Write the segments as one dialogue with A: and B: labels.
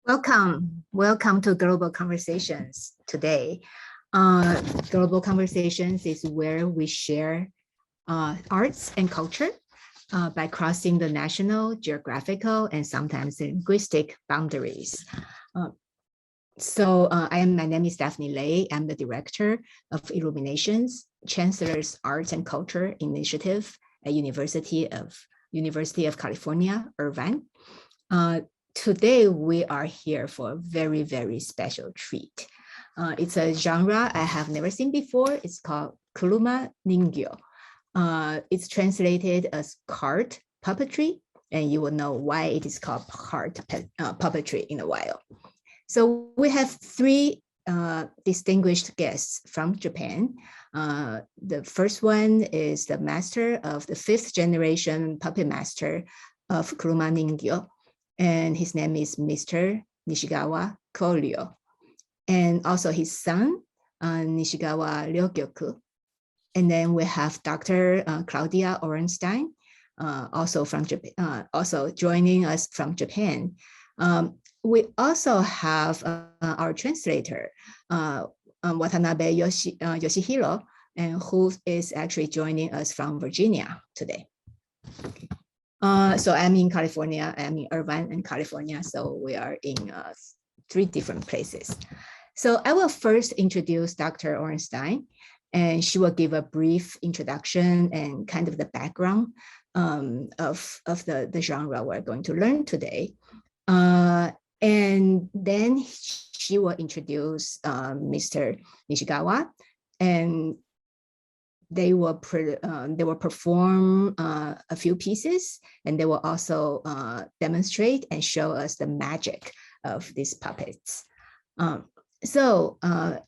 A: Welcome to Global Conversations today. Global Conversations is where we share arts and culture by crossing the national, geographical, and sometimes linguistic boundaries. My name is Daphne Lei. I'm the director of Illuminations, Chancellor's Arts and Culture Initiative at University of California, Irvine. Today, we are here for a very, very special treat. It's a genre I have never seen before. It's called Kuruma Ningyō. It's translated as card puppetry, and you will know why it is called card puppetry in a while. So we have three distinguished guests from Japan. The first one is the master of the 5th generation puppet master of Kuruma Ningyō. And his name is Mr. Nishikawa Koryū, and also his son, Nishikawa Ryūgyoku. And then we have Dr. Claudia Orenstein, also from Japan, also joining us from Japan. We also have our translator, Watanabe Yoshihiro, and who is actually joining us from Virginia today. So I'm in California, I'm in Irvine and California, so we are in 3 different places. So I will first introduce Dr. Orenstein, and she will give a brief introduction and kind of the background of the genre we're going to learn today. And then she will introduce Mr. Nishikawa, and they will perform a few pieces, and they will also demonstrate and show us the magic of these puppets.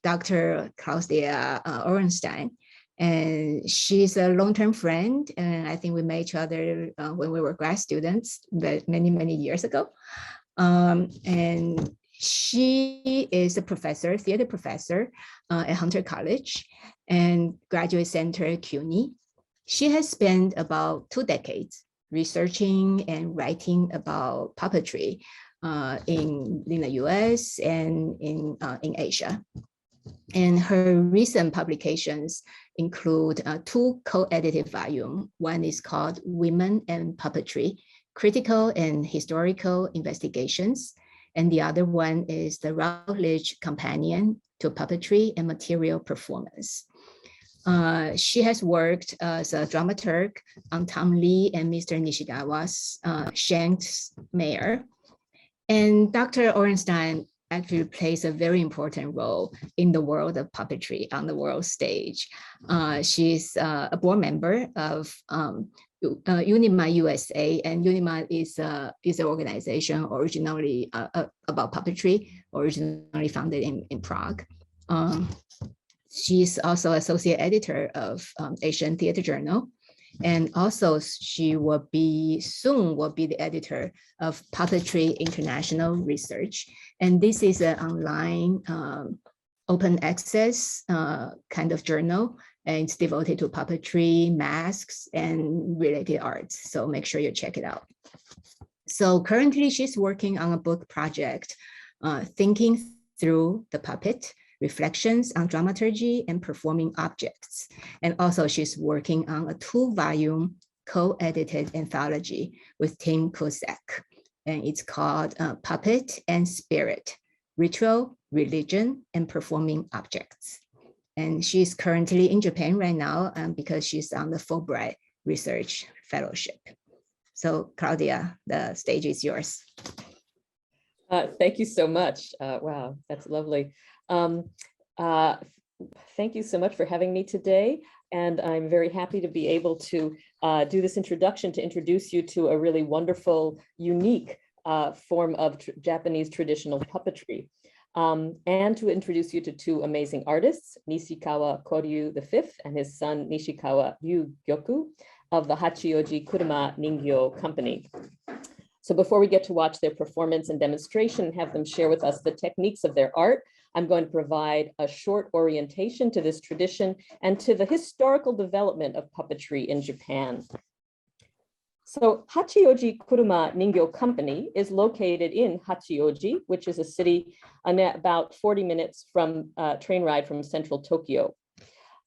A: Dr. Claudia Orenstein, and she's a long-term friend, and I think we met each other when we were grad students, but many years ago. And she is a professor, theater professor at Hunter College and Graduate Center at CUNY. She has spent about 2 decades researching and writing about puppetry in the US and in Asia. And her recent publications include 2 co-edited volumes. One is called Women and Puppetry, Critical and Historical Investigations. And the other one is the Routledge Companion to Puppetry and Material Performance. She has worked as a dramaturg on Tom Lee and Mr. Nishikawa's Shank's Mare. And Dr. Orenstein actually plays a very important role in the world of puppetry on the world stage. She's a board member of UNIMA USA, and UNIMA is an organization originally about puppetry, originally founded in Prague. She's also associate editor of Asian Theater Journal, and also she will soon be the editor of Puppetry International Research. And this is an online open access kind of journal, and it's devoted to puppetry, masks, and related arts. So make sure you check it out. So currently she's working on a book project, Thinking Through the Puppet, Reflections on Dramaturgy and Performing Objects. And also she's working on a 2-volume co-edited anthology with Tim Cusack. And it's called Puppet and Spirit, Ritual, Religion, and Performing Objects. And she's currently in Japan right now because she's on the Fulbright Research Fellowship. So Claudia, the stage is yours.
B: Thank you so much. Wow, that's lovely. Thank you so much for having me today. And I'm very happy to be able to do this introduction to introduce you to a really wonderful, unique form of Japanese traditional puppetry. And to introduce you to 2 amazing artists, Nishikawa Koryū V and his son Nishikawa Ryūgyoku of the Hachiōji Kuruma Ningyō company. So before we get to watch their performance and demonstration and have them share with us the techniques of their art, I'm going to provide a short orientation to this tradition and to the historical development of puppetry in Japan. So Hachiōji Kuruma Ningyō Company is located in Hachiōji, which is a city about 40 minutes from train ride from central Tokyo.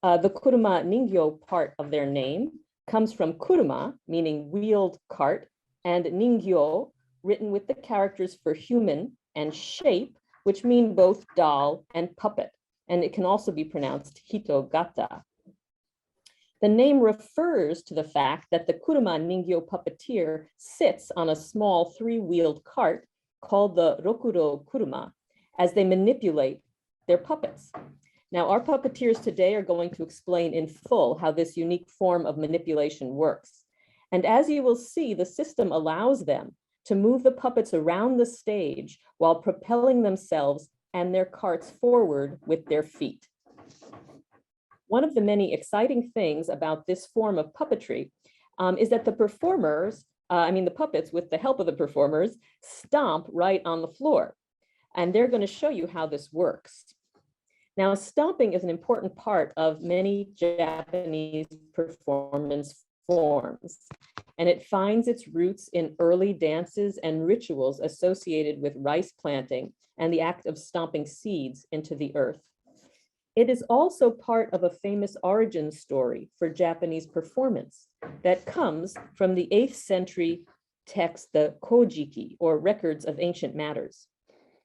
B: The Kuruma Ningyō part of their name comes from kuruma, meaning wheeled cart, and Ningyō, written with the characters for human and shape, which mean both doll and puppet. And it can also be pronounced hitogata. The name refers to the fact that the Kuruma Ningyō puppeteer sits on a small three-wheeled cart called the Rokuro Kuruma as they manipulate their puppets. Now, our puppeteers today are going to explain in full how this unique form of manipulation works. And as you will see, the system allows them to move the puppets around the stage while propelling themselves and their carts forward with their feet. One of the many exciting things about this form of puppetry is that the performers, the puppets with the help of the performers, stomp right on the floor. And they're going to show you how this works. Now, stomping is an important part of many Japanese performance forms, and it finds its roots in early dances and rituals associated with rice planting and the act of stomping seeds into the earth. It is also part of a famous origin story for Japanese performance that comes from the 8th century text, the Kojiki, or Records of Ancient Matters.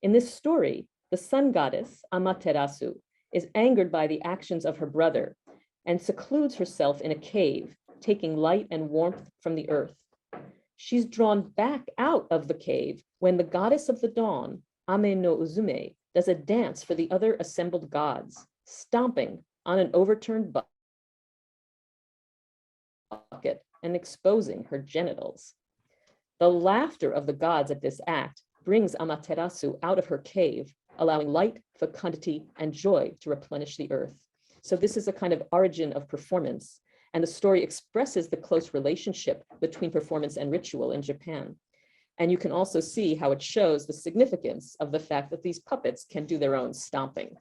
B: In this story, the sun goddess, Amaterasu, is angered by the actions of her brother and secludes herself in a cave, taking light and warmth from the earth. She's drawn back out of the cave when the goddess of the dawn, Ame no Uzume, does a dance for the other assembled gods, stomping on an overturned bucket and exposing her genitals. The laughter of the gods at this act brings Amaterasu out of her cave, allowing light, fecundity, and joy to replenish the earth. So this is a kind of origin of performance, and the story expresses the close relationship between performance and ritual in Japan. And you can also see how it shows the significance of the fact that these puppets can do their own stomping.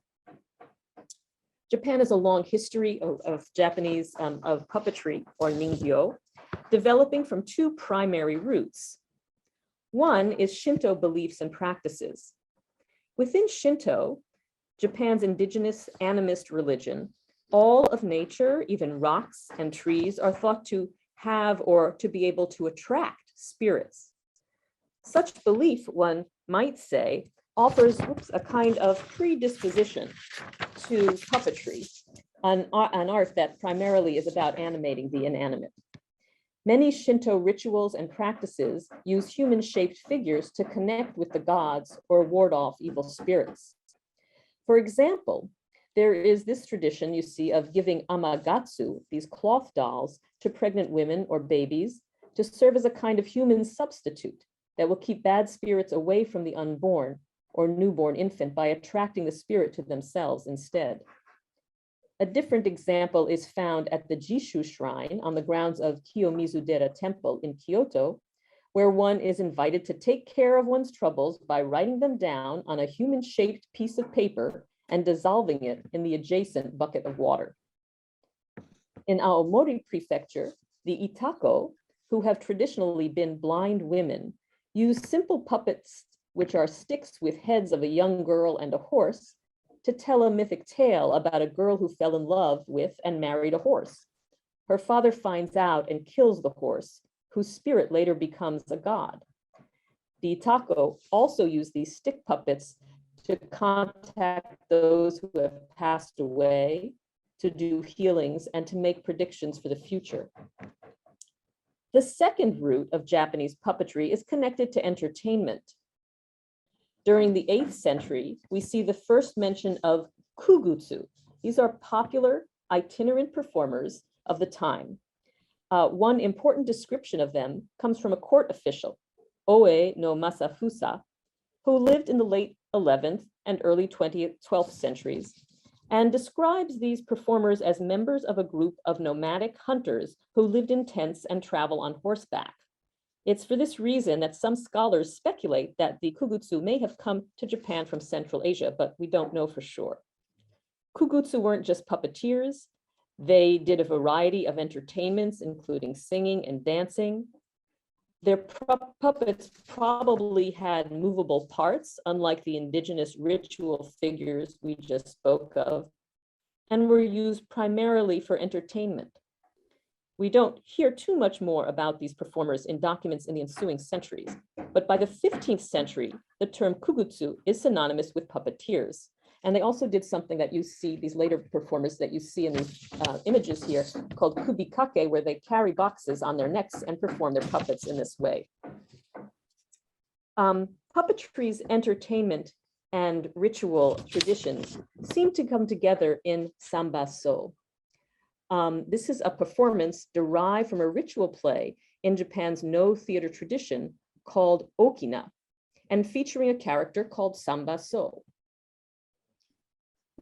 B: Japan has a long history of Japanese, of puppetry, or Ningyō, developing from two primary roots. One is Shinto beliefs and practices. Within Shinto, Japan's indigenous animist religion, all of nature, even rocks and trees, are thought to have or to be able to attract spirits. Such belief, one might say, offers a kind of predisposition to puppetry, an art that primarily is about animating the inanimate. Many Shinto rituals and practices use human-shaped figures to connect with the gods or ward off evil spirits. For example, there is this tradition you see of giving amagatsu, these cloth dolls, to pregnant women or babies to serve as a kind of human substitute that will keep bad spirits away from the unborn or newborn infant by attracting the spirit to themselves instead. A different example is found at the Jishu Shrine on the grounds of Kiyomizu-dera Temple in Kyoto, where one is invited to take care of one's troubles by writing them down on a human-shaped piece of paper and dissolving it in the adjacent bucket of water. In Aomori Prefecture, the Itako, who have traditionally been blind women, use simple puppets, which are sticks with heads of a young girl and a horse, to tell a mythic tale about a girl who fell in love with and married a horse. Her father finds out and kills the horse, whose spirit later becomes a god. The Itako also use these stick puppets to contact those who have passed away, to do healings, and to make predictions for the future. The second root of Japanese puppetry is connected to entertainment. During the 8th century, we see the first mention of kugutsu. These are popular itinerant performers of the time. One important description of them comes from a court official, Oe no Masafusa, who lived in the late 11th and early 12th centuries, and describes these performers as members of a group of nomadic hunters who lived in tents and travel on horseback. It's for this reason that some scholars speculate that the kugutsu may have come to Japan from Central Asia, but we don't know for sure. Kugutsu weren't just puppeteers. They did a variety of entertainments, including singing and dancing. Their puppets probably had movable parts, unlike the indigenous ritual figures we just spoke of, and were used primarily for entertainment. We don't hear too much more about these performers in documents in the ensuing centuries, but by the 15th century, the term kugutsu is synonymous with puppeteers. And they also did something that you see, these later performers that you see in these images here, called kubikake, where they carry boxes on their necks and perform their puppets in this way. Puppetry's entertainment and ritual traditions seem to come together in sambaso. This is a performance derived from a ritual play in Japan's no theater tradition called okina, and featuring a character called sambaso.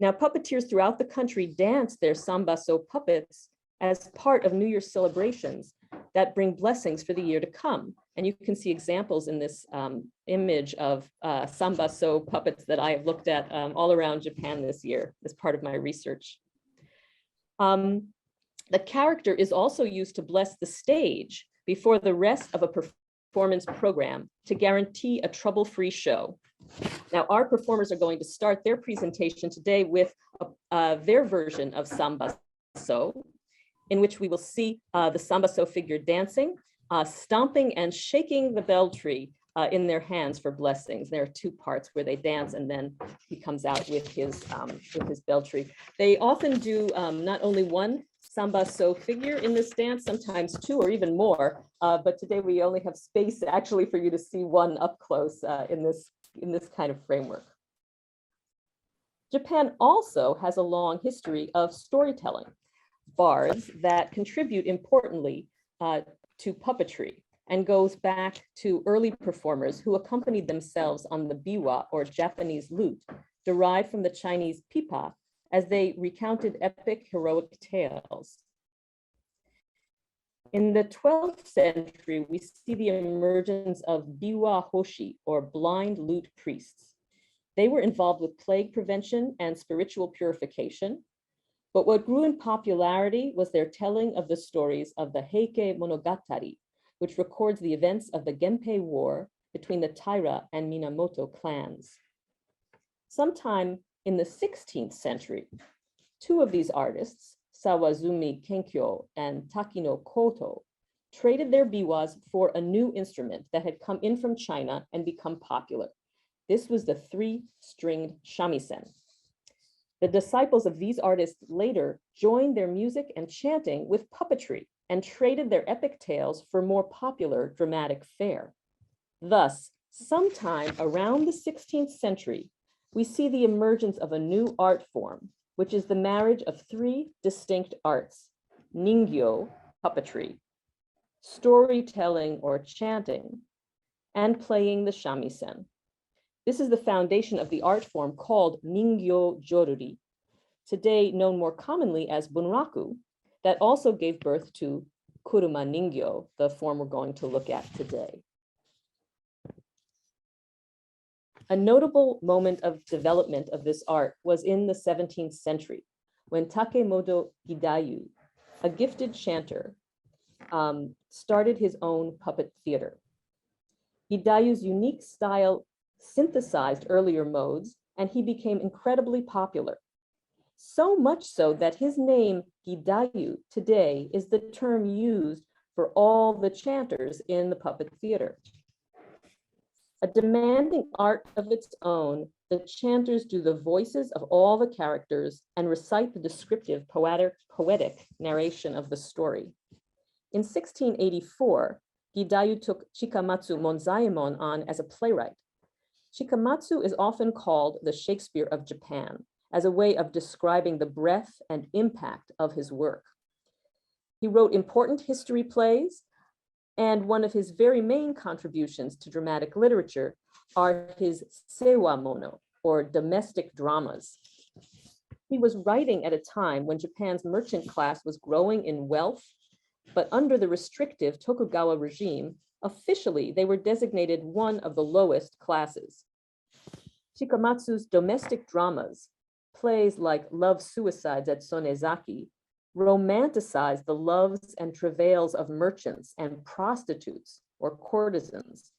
B: Now, puppeteers throughout the country dance their sambaso puppets as part of New Year's celebrations that bring blessings for the year to come. And you can see examples in this image of sambaso puppets that I have looked at all around Japan this year as part of my research. The character is also used to bless the stage before the rest of a performance program to guarantee a trouble-free show. Now, our performers are going to start their presentation today with their version of sambaso, in which we will see the sambaso figure dancing, stomping and shaking the bell tree in their hands for blessings. There are two parts where they dance and then he comes out with his bell tree. They often do not only one sambaso figure in this dance, sometimes two or even more, but today we only have space actually for you to see one up close in this kind of framework. Japan also has a long history of storytelling, bards that contribute importantly to puppetry, and goes back to early performers who accompanied themselves on the biwa, or Japanese lute, derived from the Chinese pipa, as they recounted epic heroic tales. In the 12th century, we see the emergence of biwa hoshi, or blind lute priests. They were involved with plague prevention and spiritual purification, but what grew in popularity was their telling of the stories of the Heike Monogatari, which records the events of the Genpei War between the Taira and Minamoto clans. Sometime in the 16th century, two of these artists, Sawazumi Kenkyo and Takino Koto, traded their biwas for a new instrument that had come in from China and become popular. This was the three-stringed shamisen. The disciples of these artists later joined their music and chanting with puppetry and traded their epic tales for more popular dramatic fare. Thus, sometime around the 16th century, we see the emergence of a new art form, which is the marriage of three distinct arts: Ningyō, puppetry, storytelling or chanting, and playing the shamisen. This is the foundation of the art form called Ningyō Joruri, today known more commonly as bunraku, that also gave birth to Kuruma Ningyō, the form we're going to look at today. A notable moment of development of this art was in the 17th century, when Takemoto Hidayu, a gifted chanter, started his own puppet theater. Hidayu's unique style synthesized earlier modes, and he became incredibly popular. So much so that his name, Hidayu, today is the term used for all the chanters in the puppet theater. A demanding art of its own, the chanters do the voices of all the characters and recite the descriptive poetic narration of the story. In 1684, Hidayu took Chikamatsu Monzaemon on as a playwright. Chikamatsu is often called the Shakespeare of Japan, as a way of describing the breadth and impact of his work. He wrote important history plays, and one of his very main contributions to dramatic literature are his seiwa-mono, or domestic dramas. He was writing at a time when Japan's merchant class was growing in wealth, but under the restrictive Tokugawa regime, officially they were designated one of the lowest classes. Chikamatsu's domestic dramas, plays like Love Suicides at Sonezaki, romanticize the loves and travails of merchants and prostitutes or courtesans,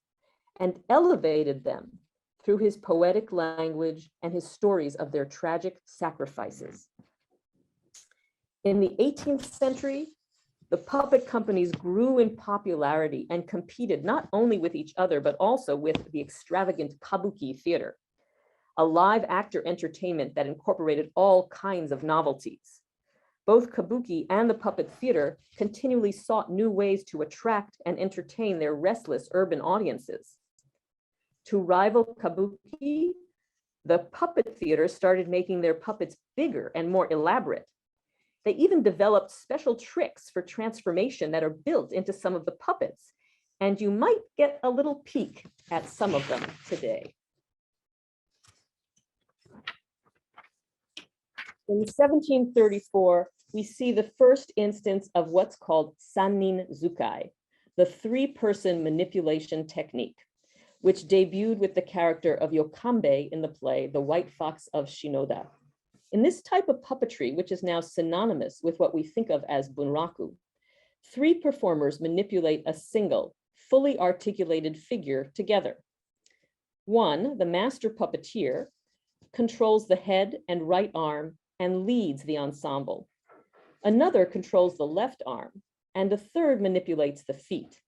B: and elevated them through his poetic language and his stories of their tragic sacrifices. In the 18th century, the puppet companies grew in popularity and competed not only with each other, but also with the extravagant kabuki theater, a live actor entertainment that incorporated all kinds of novelties. Both kabuki and the puppet theater continually sought new ways to attract and entertain their restless urban audiences. To rival kabuki, the puppet theater started making their puppets bigger and more elaborate. They even developed special tricks for transformation that are built into some of the puppets, and you might get a little peek at some of them today. In 1734, we see the first instance of what's called sannin zukai, the three-person manipulation technique, which debuted with the character of Yokambe in the play The White Fox of Shinoda. In this type of puppetry, which is now synonymous with what we think of as bunraku, three performers manipulate a single, fully articulated figure together. One, the master puppeteer, controls the head and right arm and leads the ensemble. Another controls the left arm, and a third manipulates the feet.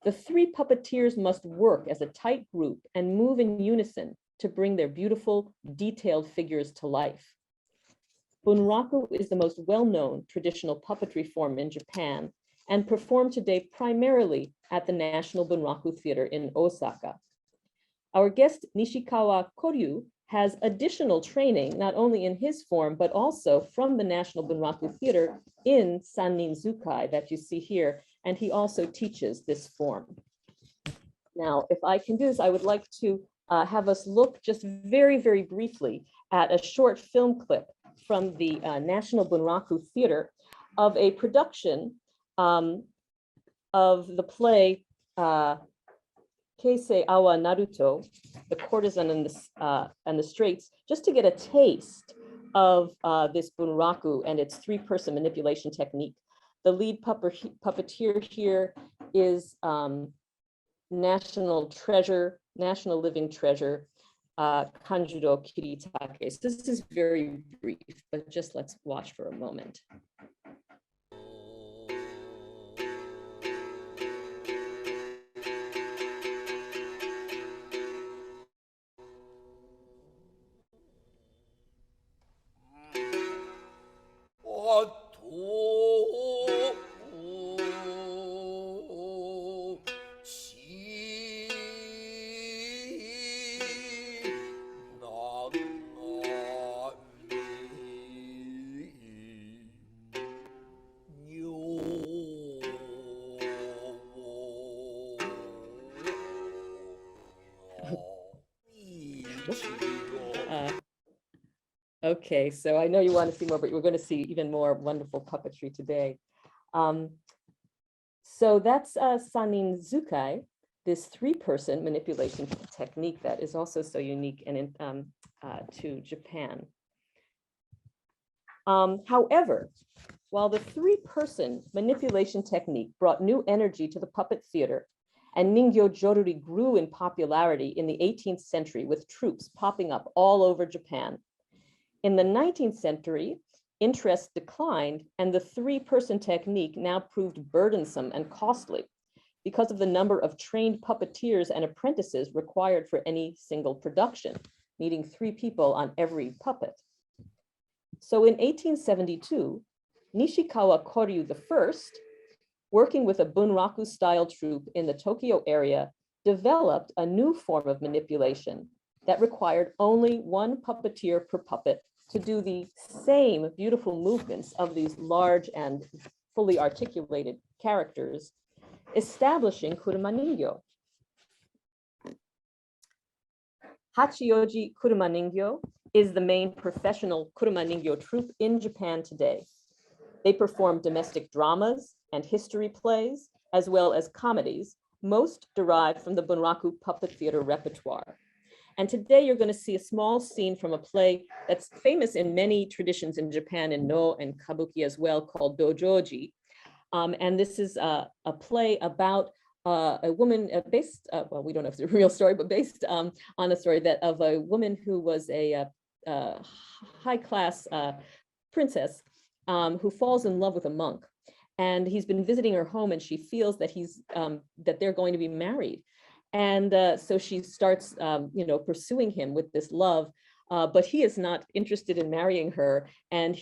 B: The three puppeteers must work as a tight group and move in unison to bring their beautiful, detailed figures to life. Bunraku is the most well-known traditional puppetry form in Japan and performed today primarily at the National Bunraku Theater in Osaka. Our guest Nishikawa Koryū has additional training, not only in his form, but also from the National Bunraku Theater in sannin zukai that you see here, and he also teaches this form. Now, if I can do this, I would like to have us look just very, very briefly at a short film clip from the National Bunraku Theater of a production of the play Keisei Awa Naruto, The Courtesan and the Straits, just to get a taste of this bunraku and its three-person manipulation technique. The lead puppeteer here is national living treasure, Kanjuro Kiritake. So this is very brief, but just let's watch for a moment. Okay, so I know you want to see more, but we're going to see even more wonderful puppetry today. So that's sannin zukai, this three-person manipulation technique that is also so unique and to Japan. However, while the three-person manipulation technique brought new energy to the puppet theater, and Ningyō Joruri grew in popularity in the 18th century with troops popping up all over Japan, in the 19th century, interest declined, and the three-person technique now proved burdensome and costly because of the number of trained puppeteers and apprentices required for any single production, needing 3 people on every puppet. So in 1872, Nishikawa Koryū I, working with a bunraku-style troupe in the Tokyo area, developed a new form of manipulation that required only 1 puppeteer per puppet to do the same beautiful movements of these large and fully articulated characters, establishing Kuruma Ningyō. Hachiōji Kuruma Ningyō is the main professional Kuruma Ningyō troupe in Japan today. They perform domestic dramas and history plays, as well as comedies, most derived from the bunraku puppet theater repertoire. And today you're going to see a small scene from a play that's famous in many traditions in Japan, in No and Kabuki as well, called Dojoji. And this is a play about a woman based, well, we don't know if it's a real story, but based on a story that of a woman who was a high-class princess who falls in love with a monk. And he's been visiting her home, and she feels that that they're going to be married. And so she starts, pursuing him with this love, but he is not interested in marrying her, and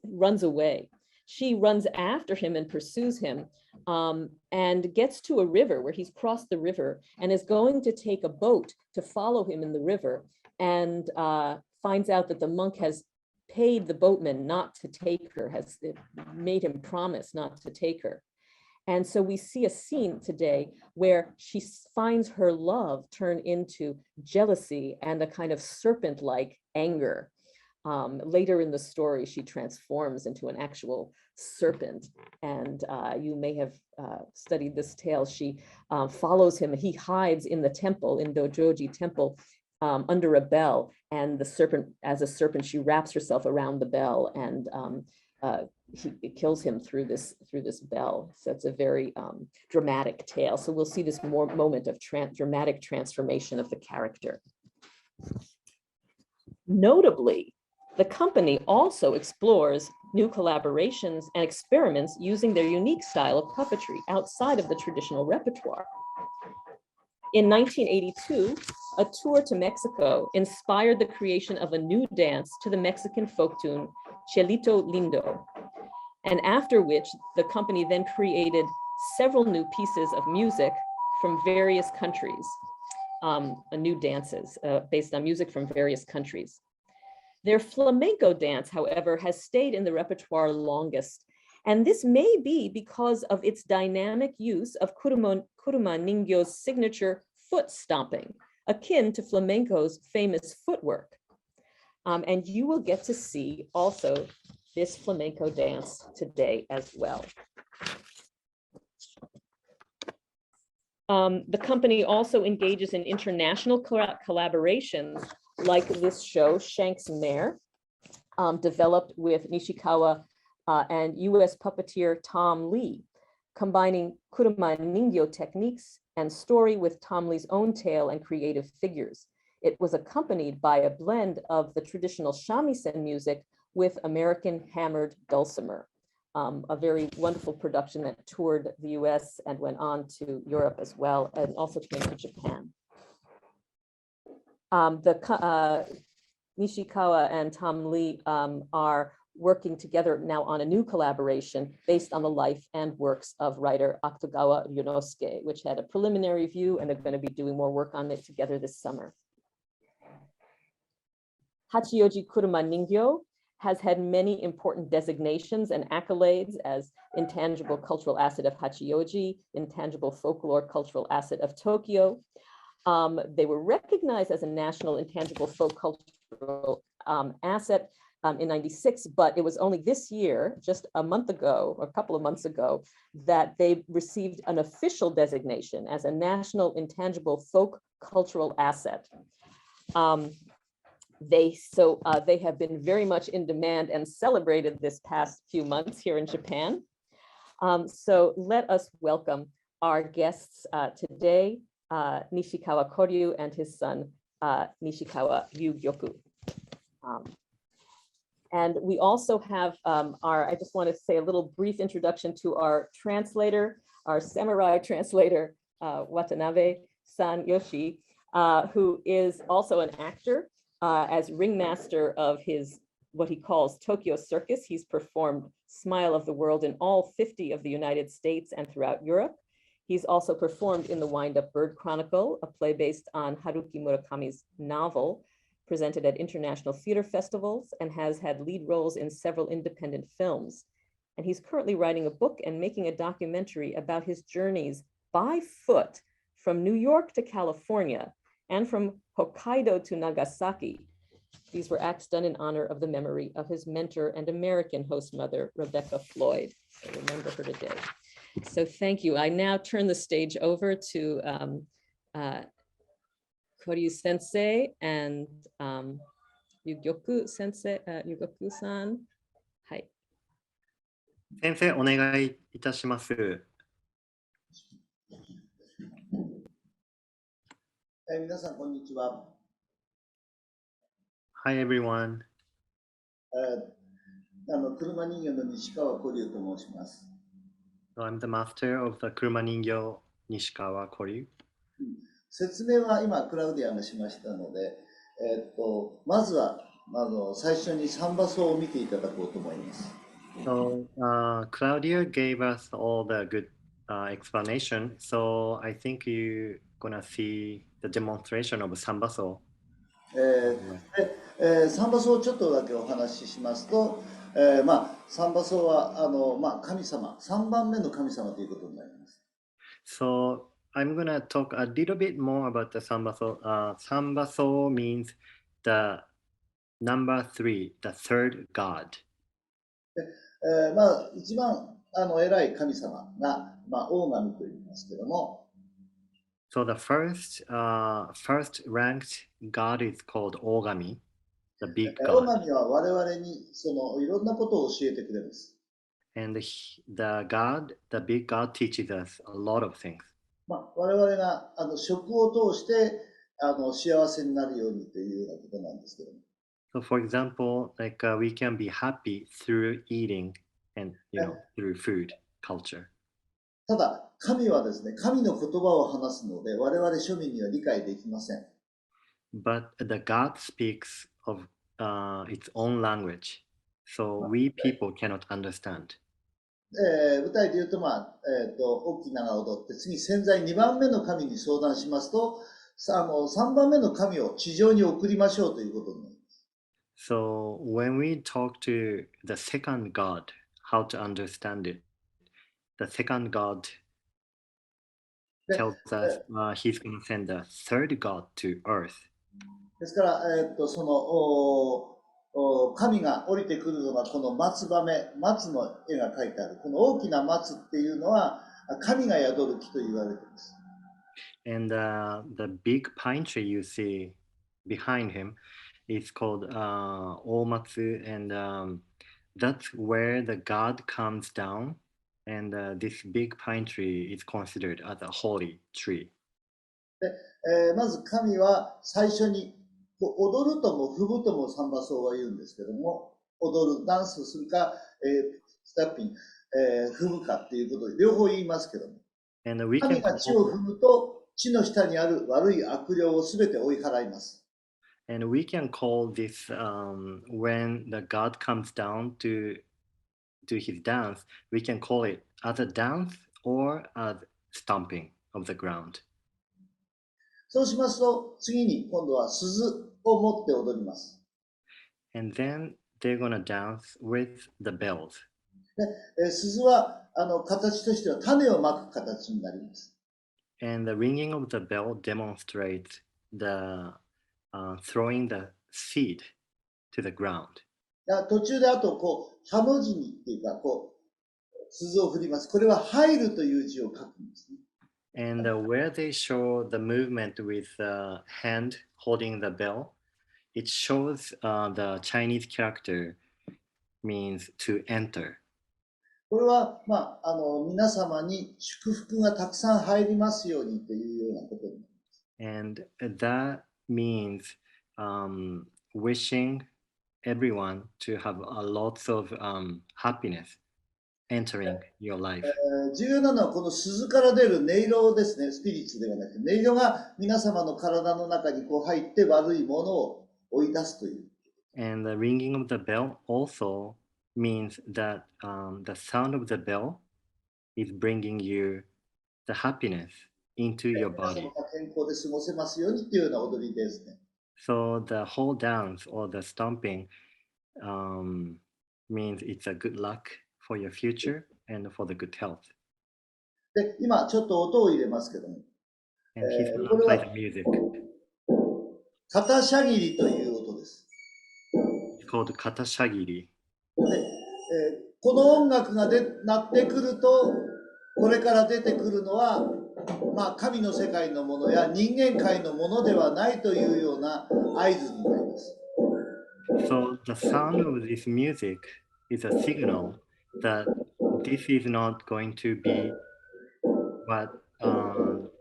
B: runs away. She runs after him and pursues him, and gets to a river where he's crossed the river and is going to take a boat to follow him in the river, and finds out that the monk has paid the boatman not to take her, has made him promise not to take her. And so we see a scene today where she finds her love turn into jealousy and a kind of serpent-like anger. Later in the story, she transforms into an actual serpent. And you may have studied this tale. She follows him. He hides in the temple, in Dojoji temple, under a bell. And the serpent, as a serpent, she wraps herself around the bell, and he kills him through this bell. So it's a very dramatic tale. So we'll see this moment of dramatic transformation of the character. Notably, the company also explores new collaborations and experiments using their unique style of puppetry outside of the traditional repertoire. In 1982, a tour to Mexico inspired the creation of a new dance to the Mexican folk tune, Chelito Lindo, and after which the company then created several new pieces of music from various countries, new dances based on music from various countries. Their flamenco dance, however, has stayed in the repertoire longest, and this may be because of its dynamic use of Kuruma Ningyō's signature foot stomping, akin to flamenco's famous footwork. And you will get to see also this flamenco dance today as well. The company also engages in international collaborations, like this show, Shank's Mare, developed with Nishikawa and US puppeteer Tom Lee, combining Kuruma Ningyō techniques and story with Tom Lee's own tale and creative figures. It was accompanied by a blend of the traditional shamisen music with American hammered dulcimer, a very wonderful production that toured the US and went on to Europe as well, and also came to Japan. Nishikawa and Tom Lee are working together now on a new collaboration based on the life and works of writer Akutagawa Ryūnosuke, which had a preliminary view, and they're going to be doing more work on it together this summer. Hachiōji Kuruma Ningyō has had many important designations and accolades as intangible cultural asset of Hachiōji, intangible folklore cultural asset of Tokyo. They were recognized as a national intangible folk cultural asset in '96, but it was only this year, just a month ago, or a couple of months ago, that they received an official designation as a national intangible folk cultural asset. They have been very much in demand and celebrated this past few months here in Japan. So let us welcome our guests today, Nishikawa Koryū and his son, Nishikawa Ryūgyoku. And we also have I just want to say a little brief introduction to our translator, our samurai translator, Watanabe-san Yoshi, who is also an actor. As ringmaster of what he calls Tokyo Circus. He's performed Smile of the World in all 50 of the United States and throughout Europe. He's also performed in the Wind-Up Bird Chronicle, a play based on Haruki Murakami's novel, presented at international theater festivals, and has had lead roles in several independent films. And he's currently writing a book and making a documentary about his journeys by foot from New York to California, and from Hokkaido to Nagasaki. These were acts done in honor of the memory of his mentor and American host mother, Rebecca Floyd. So remember her today. So thank you. I now turn the stage over to Koryū sensei and Ryūgyoku sensei, Ryūgyoku-san. Hi.
C: 先生、お願いいたします。皆さん、こんにちは。
D: Hi everyone.
C: 車人形の西川古龍と申します。
D: So I'm the master of the Kuruma Ningyō Nishikawa Koryū.
C: 説明は今、クラウディアがしましたので、まずは最初にサンバ奏を見ていただこうと思います。
D: So Claudia gave us all the good explanation. So I think you're gonna see the demonstration of sambaso.
C: サンバ奏をちょっとだけお話ししますと、サンバ奏は神様、3番目の神様ということになります。
D: So I'm gonna talk a little bit more about the sambaso. Sambaso means the number 3, the third god.
C: 一番偉い神様が、大神と言いますけども、
D: So the first ranked god is called Ogami, the big
C: 大
D: god.
C: 神は我々にいろんなことを教えてくれます。
D: And the big god teaches us a lot of things.
C: 我々が食を通して幸せになるようにというようなことなんですけども。
D: So for example, like we can be happy through eating and through food culture.
C: ただ神はですね、神の言葉を話すので我々庶民には理解できません。
D: But the God speaks of its own language, so we people cannot understand.
C: 舞台で言うと大きなが踊って次潜在2番目の神に相談しますと3番目の神を地上に送りましょうということになります。
D: So when we talk to the second God, how to understand it, the second God tells us he's going to send the third God to earth.
C: ですから、神が降りてくるのがこの松の絵が描いてある。この大きな松っていうのは神が宿る木と言われています。
D: And the big pine tree you see behind him is called Omatsu, and that's where the god comes down, and this big pine tree is considered as a holy tree.
C: で、まず神は最初に踊るとも踏むともサンバ奏は言うんですけども、踊る、ダンスするか、スタッピング、踏むかっていうことで両方言いますけども、神が地を踏むと地の下にある悪い悪霊をすべて追い払います。
D: And we can call this when the god comes down to do his dance, we can call it as a dance or as stomping of the ground.
C: そうしますと次に今度は鈴を持って踊ります。
D: And then they're gonna dance with the bells.
C: で、鈴は形としては種をまく形になります。
D: And the ringing of the bell demonstrates the throwing the seed to the ground.
C: 途中であとハの字にっていうか鈴を振ります。これは入るという字を書くんですね。
D: And where they show the movement with the hand holding the bell, it shows the Chinese character means to enter.
C: これは皆様に祝福がたくさん入りますようにというようなことになります。
D: And that means wishing everyone to have a lots of happiness entering your life.
C: 重要なのはこの鈴から出る音色ですね。スピリッツではなくて音色が皆様の体の中に入って悪いものを追い出すという。
D: And the ringing of the bell also means that the sound of the bell is bringing you the happiness into your body.
C: 皆様が健康で過ごせますようにというような踊りですね。
D: So the whole dance or the stomping means it's a good luck for your future and for the good health.
C: で、今ちょっと音を入れますけども、
D: And he's gonna play the music.
C: 肩しゃぎりという音です。
D: It's called katashagiri.
C: で、この音楽が鳴ってくると、これから出てくるのは、神の世界のものや人間界のものではないというような合図になります。
D: So the sound of this music is a signal that this is not going to be what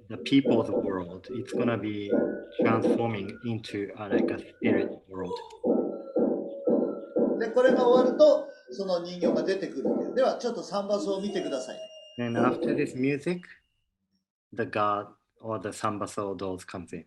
D: the people's world. It's gonna be transforming into like a spirit world.
C: で、これが終わると、その人形が出てくるという。では、ちょっと3場所を見てください。
D: And after this music, the god or the Sambaso dolls comes in.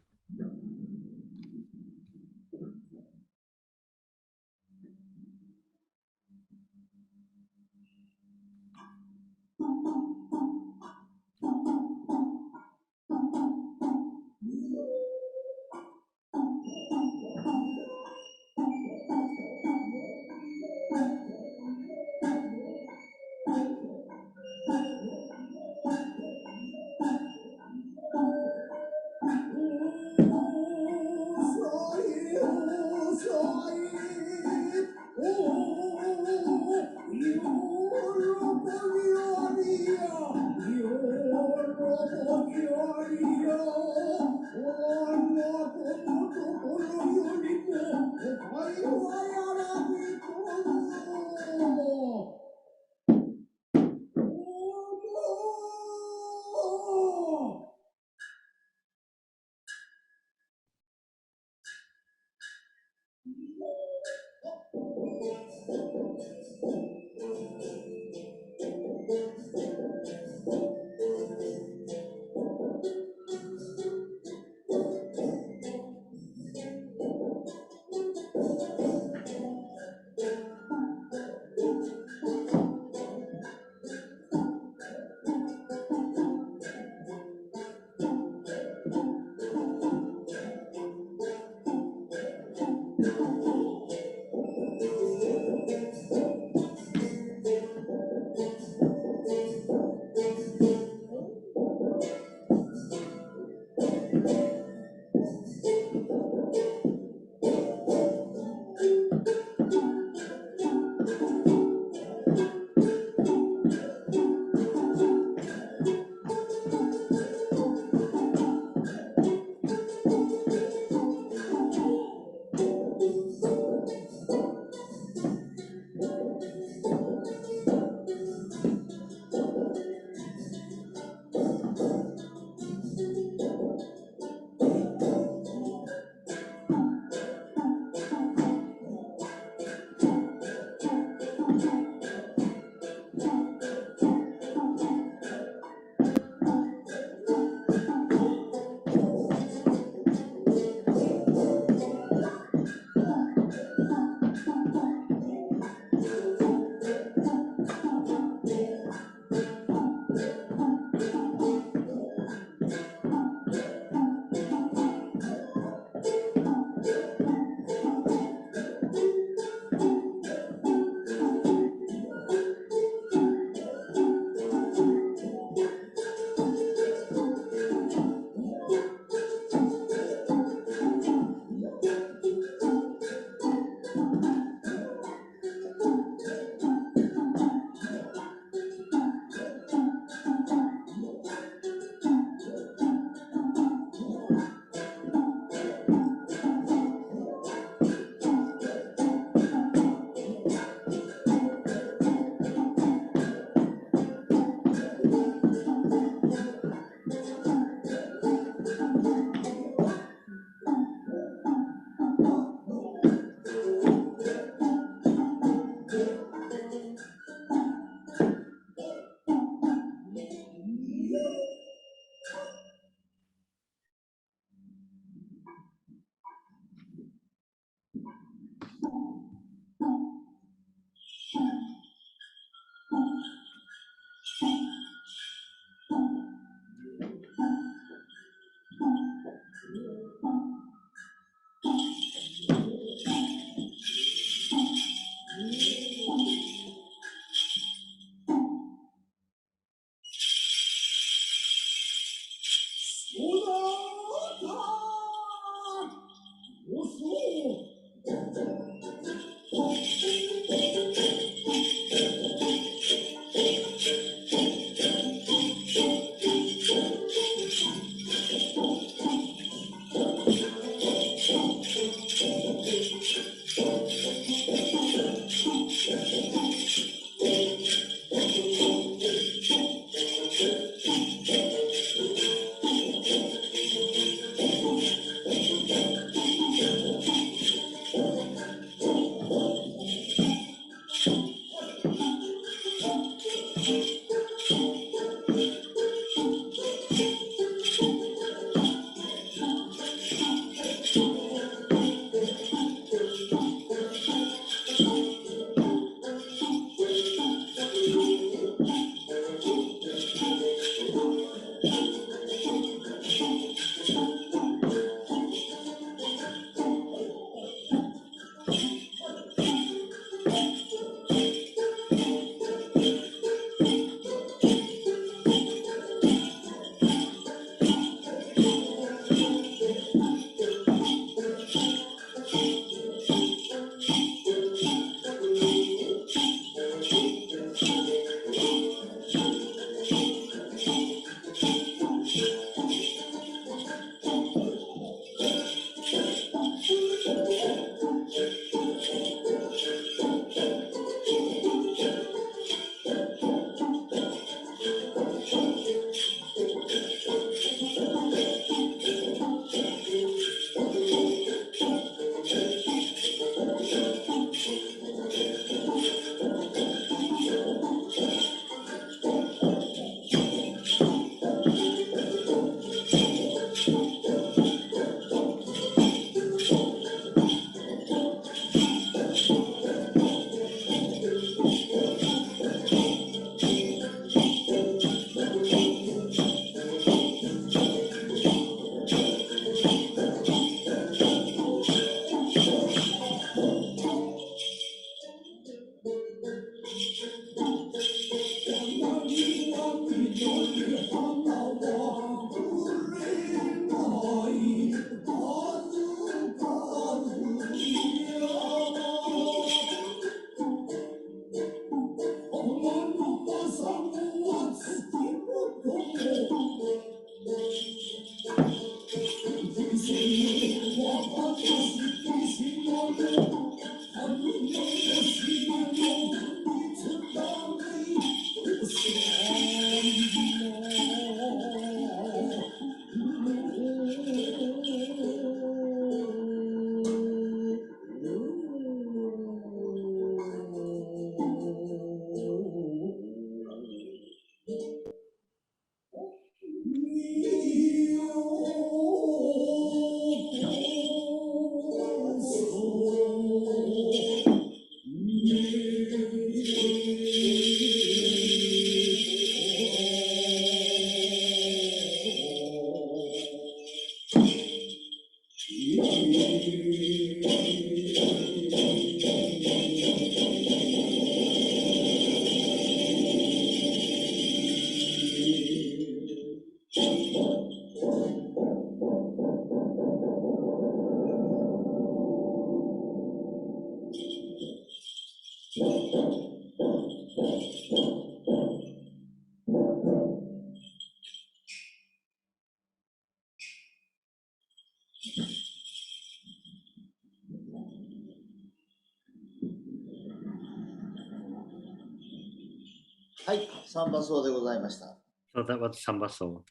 C: はい、サンバ奏でございました。
D: So that was Samba Soul.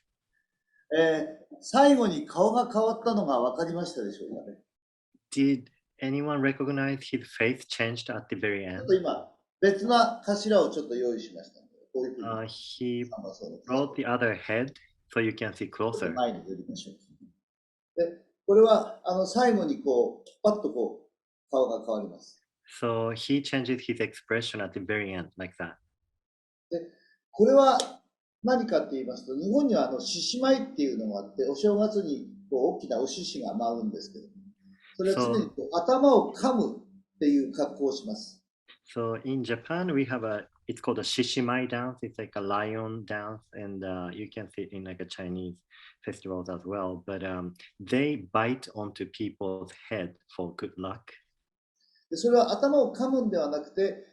C: 最後に顔が変わったのが分かりましたでしょうかね。
D: Did anyone recognize his face changed at the very
C: ちょ
D: end?
C: っと今、別な頭をちょっと用意しましたので、こういうふうに
D: He
C: サンバ奏で
D: brought the other head so you can see
C: ちょっと
D: closer.
C: 前に寄りましょう。で、これは最後にこう、パッとこう、顔が変わります。
D: So he changes his expression at the very end like that.
C: で、これは何かって言いますと、日本には獅子舞っていうのがあって、お正月にこう大きなお獅子が舞うんですけど、それは常にこう頭を噛むっていう格好をします。
D: So in Japan, we have it's called a shishimai dance. It's like a lion dance, and you can see it in like a Chinese festivals as well. But they bite onto people's head for good luck.
C: で、それは頭を噛むんではなくて、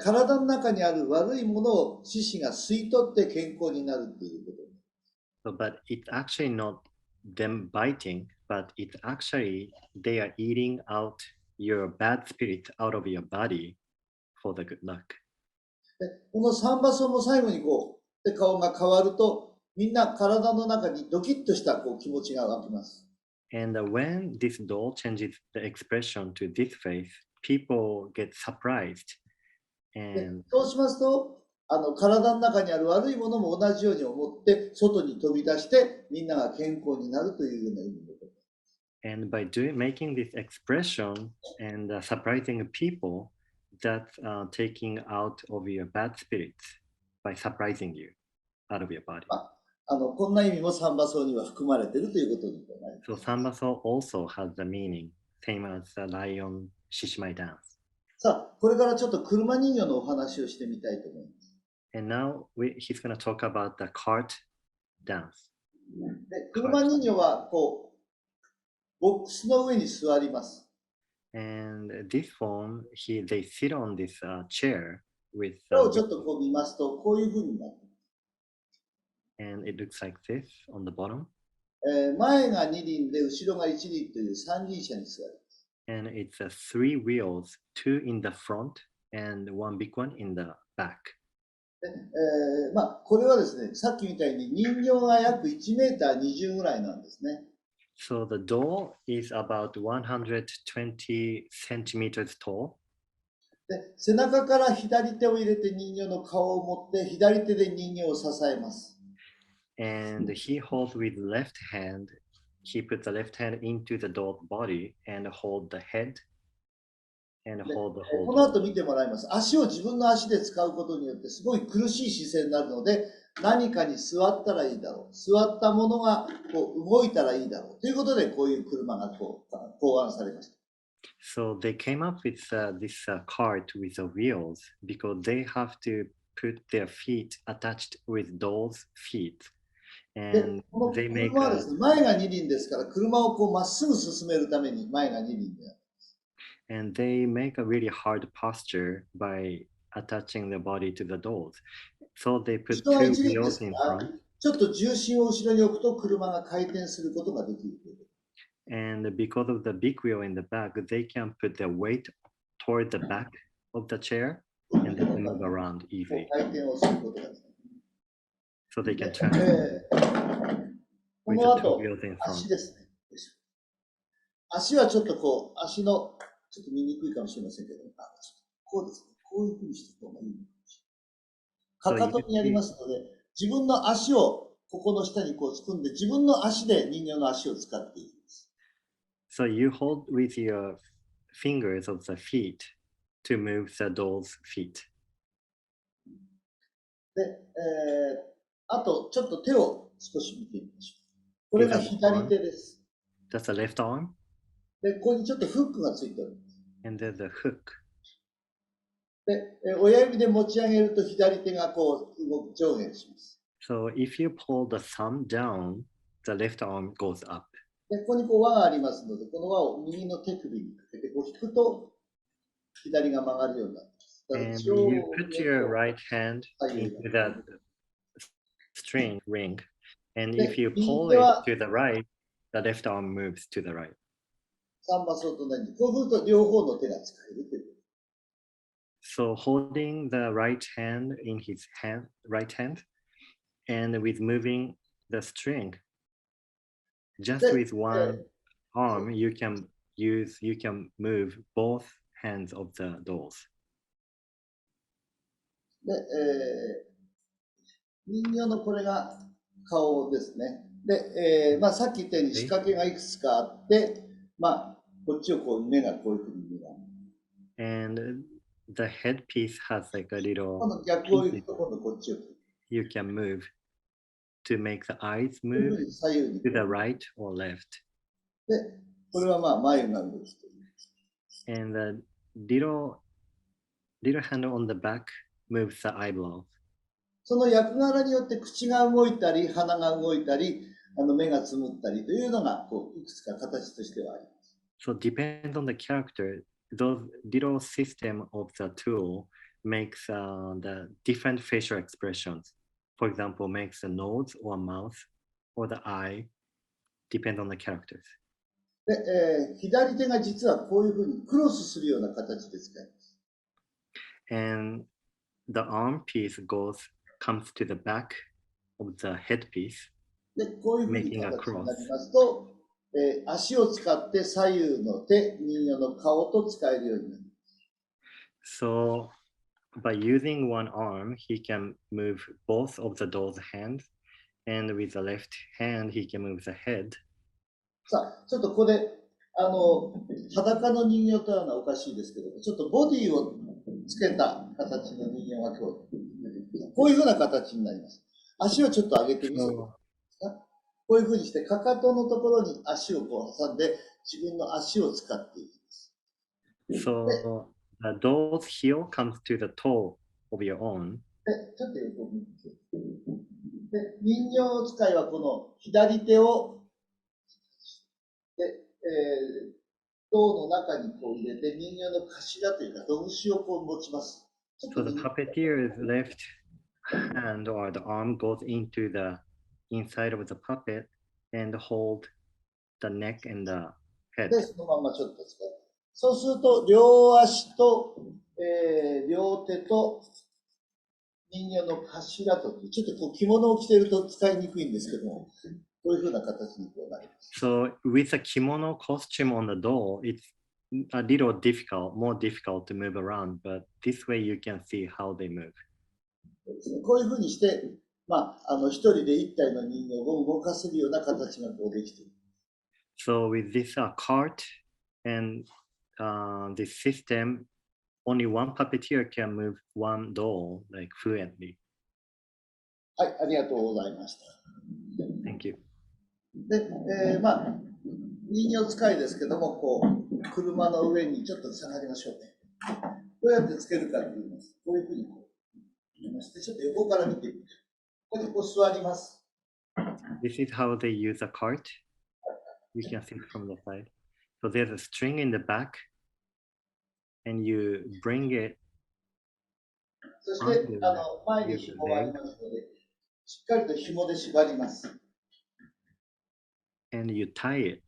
C: 体の中にある悪いものを獅子が吸い取って健康になるっていうこと。
D: So, but it's actually not them biting, but it's actually they are eating out your bad spirit out of your body for the good luck.
C: で、このサンバ奏も最後にこう、で顔が変わると、みんな体の中にドキッとしたこう気持ちが湧きます。
D: And when this doll changes the expression to this face, people get surprised.
C: で
D: And
C: そうしますと、体の中にある悪いものも同じように思って、外に飛び出して、みんなが健康になるというような意味で。
D: And by making this expression and surprising people, that's taking out of your bad spirits by surprising you out of your body.
C: こんな意味もサンバ奏には含まれているということになります。
D: So Sambaso also has the meaning, same as the lion shishimai dance.
C: さあ、これからちょっと車人形のお話をしてみたいと思います。
D: And now he's going to talk about the cart dance.
C: で、車人形はこう、ボックスの上に座ります。
D: And this form, they sit on this chair with.
C: これをちょっとこう見ますと、こういうふうになっています。
D: And it looks like this on the bottom.
C: 前が2輪で後ろが1輪という三輪車に座ります。
D: And it's 3 wheels, 2 in the front and 1 big one in the back.
C: これはですね、さっきみたいに人形が約1メーター20ぐらいなんですね。
D: So the doll is about 120 centimeters tall.
C: で、背中から左手を入れて人形の顔を持って左手で人形を支えます。
D: And he holds with left hand. He puts the left hand into the doll's body and hold the head and hold the
C: こ
D: whole
C: の
D: doll.
C: 後見てもらいます。足を自分の足で使うことによってすごい苦しい姿勢になるので、何かに座ったらいいだろう。座ったものがこう動いたらいいだろう。ということで、こういう車が考案されました。
D: So they came up with this cart with the wheels because they have to put their feet attached with doll's feet.
C: で、
D: And
C: この
D: they make
C: 車はですね、前が2輪ですから、車をこうまっすぐ進めるために前が2輪である。
D: and they make a really hard posture by attaching the body to the dolls. So they put
C: 人は
D: 2
C: 1輪で
D: wheels
C: す
D: in
C: から、
D: front.
C: ちょっと重心を後ろに置くと車が回転することができるという。
D: And because of the big wheel in the back, they can put the weight toward the back of the chair and they can move around easily.
C: 回転をすることができる。
D: So they can
C: で
D: turn
C: こ
D: with
C: の
D: the two
C: 後、
D: wheels in
C: 足
D: front.
C: ですね。足はちょっとこう、足の、ちょっと見にくいかもしれませんけど、こうですね。こういうふうにしていく方がいいのかもしれない。かかとにやりますので、自分の足をここの下にこう突っ込んで、自分の足で人形の足を使っていきます。
D: So you hold with your fingers of the feet to move the doll's feet.
C: で、あとちょっと手を少し見てみましょう。これが左手です。
D: That's the left arm.
C: で、ここにちょっとフックがついております。
D: And there's a hook.
C: で、親指で持ち上げると左手がこう動く上下します。
D: So if you pull the thumb down, the left arm goes up.
C: で、ここにこう輪がありますので、この輪を右の手首にかけてこう引くと左が曲がるようになります。
D: And you put your right hand into the string ring. And if you pull it to the right, the left arm moves to the right.
C: 3馬奏と同じ。こうすると両方の手が使えるという。
D: So holding the right hand in his right hand, and with moving the string, just with one arm, you can move both hands of the dolls.
C: で、人形のこれが顔ですね。で、さっき言ったように仕掛けがいくつかあって、こっちをこう目がこういうふうに見る。
D: And the headpiece has like a little
C: 今度逆を行くと今度こっちを。
D: you can move to make the eyes move to the right or left.
C: で、これは眉が動くという。
D: And the little handle on the back moves the eyebrows.
C: その役柄によって口が動いたり、鼻が動いたり、目がつむったりというのがこういくつか形としてはあります。
D: So depends on the character. Those little system of the tool makes the different facial expressions. For example, makes the nose or mouth or the eye, depend on the characters.
C: で、左手が実はこういうふうにクロスするような形で使います。
D: And the arm piece comes to the back of the headpiece,
C: で、こういうふうに
D: making a
C: 形になり
D: cross.
C: ますと、足を使って左右の手、人形の顔と使えるようになります。
D: So by using one arm, he can move both of the doll's hands, and with the left hand, he can move the head.
C: さあ、ちょっとここで、裸の人形というのはおかしいですけど、ちょっとボディをつけた形の人形が今日、こういうふうな形になります。足をちょっと上げてみせてください。こういうふうにして、かかとのところに足をこう挟んで、自分の足を使っていきます。
D: So the doll's heel comes to the toe of your own.
C: で、ちょっと横見て。で、人形使いはこの左手を、で、胴の中にこう入れて、人形の頭というか、胴節をこう持ちます。
D: So the puppeteer's left hand or the arm goes into the inside of the puppet and hold the neck and the head.
C: で、そのままちょっと使って。そうすると、両足と、両手と人形の頭と、ちょっとこう着物を着ていると使いにくいんですけども、こういうふうな形にこうなります。
D: So with a kimono costume on the doll, it's a little more difficult to move around, but this way you can see how they move.
C: こういうふうにして、一人で一体の人形を動かせるような形がこうできている。
D: So with this cart and this system, only one puppeteer can move one doll like fluently.
C: はい、ありがとうございました。
D: Thank you.
C: で、人形使いですけども、こう、車の上にちょっと下がりましょうね。どうやってつけるかと言います。こういうふうにこう言いまして、ちょっと横から見てみて。ここにこう座ります。
D: This is how they use a cart. You can see it from the side. So there's a string in the back, and you bring it.
C: そして、前に紐がありますので、しっかりと紐で縛ります。
D: And you tie it.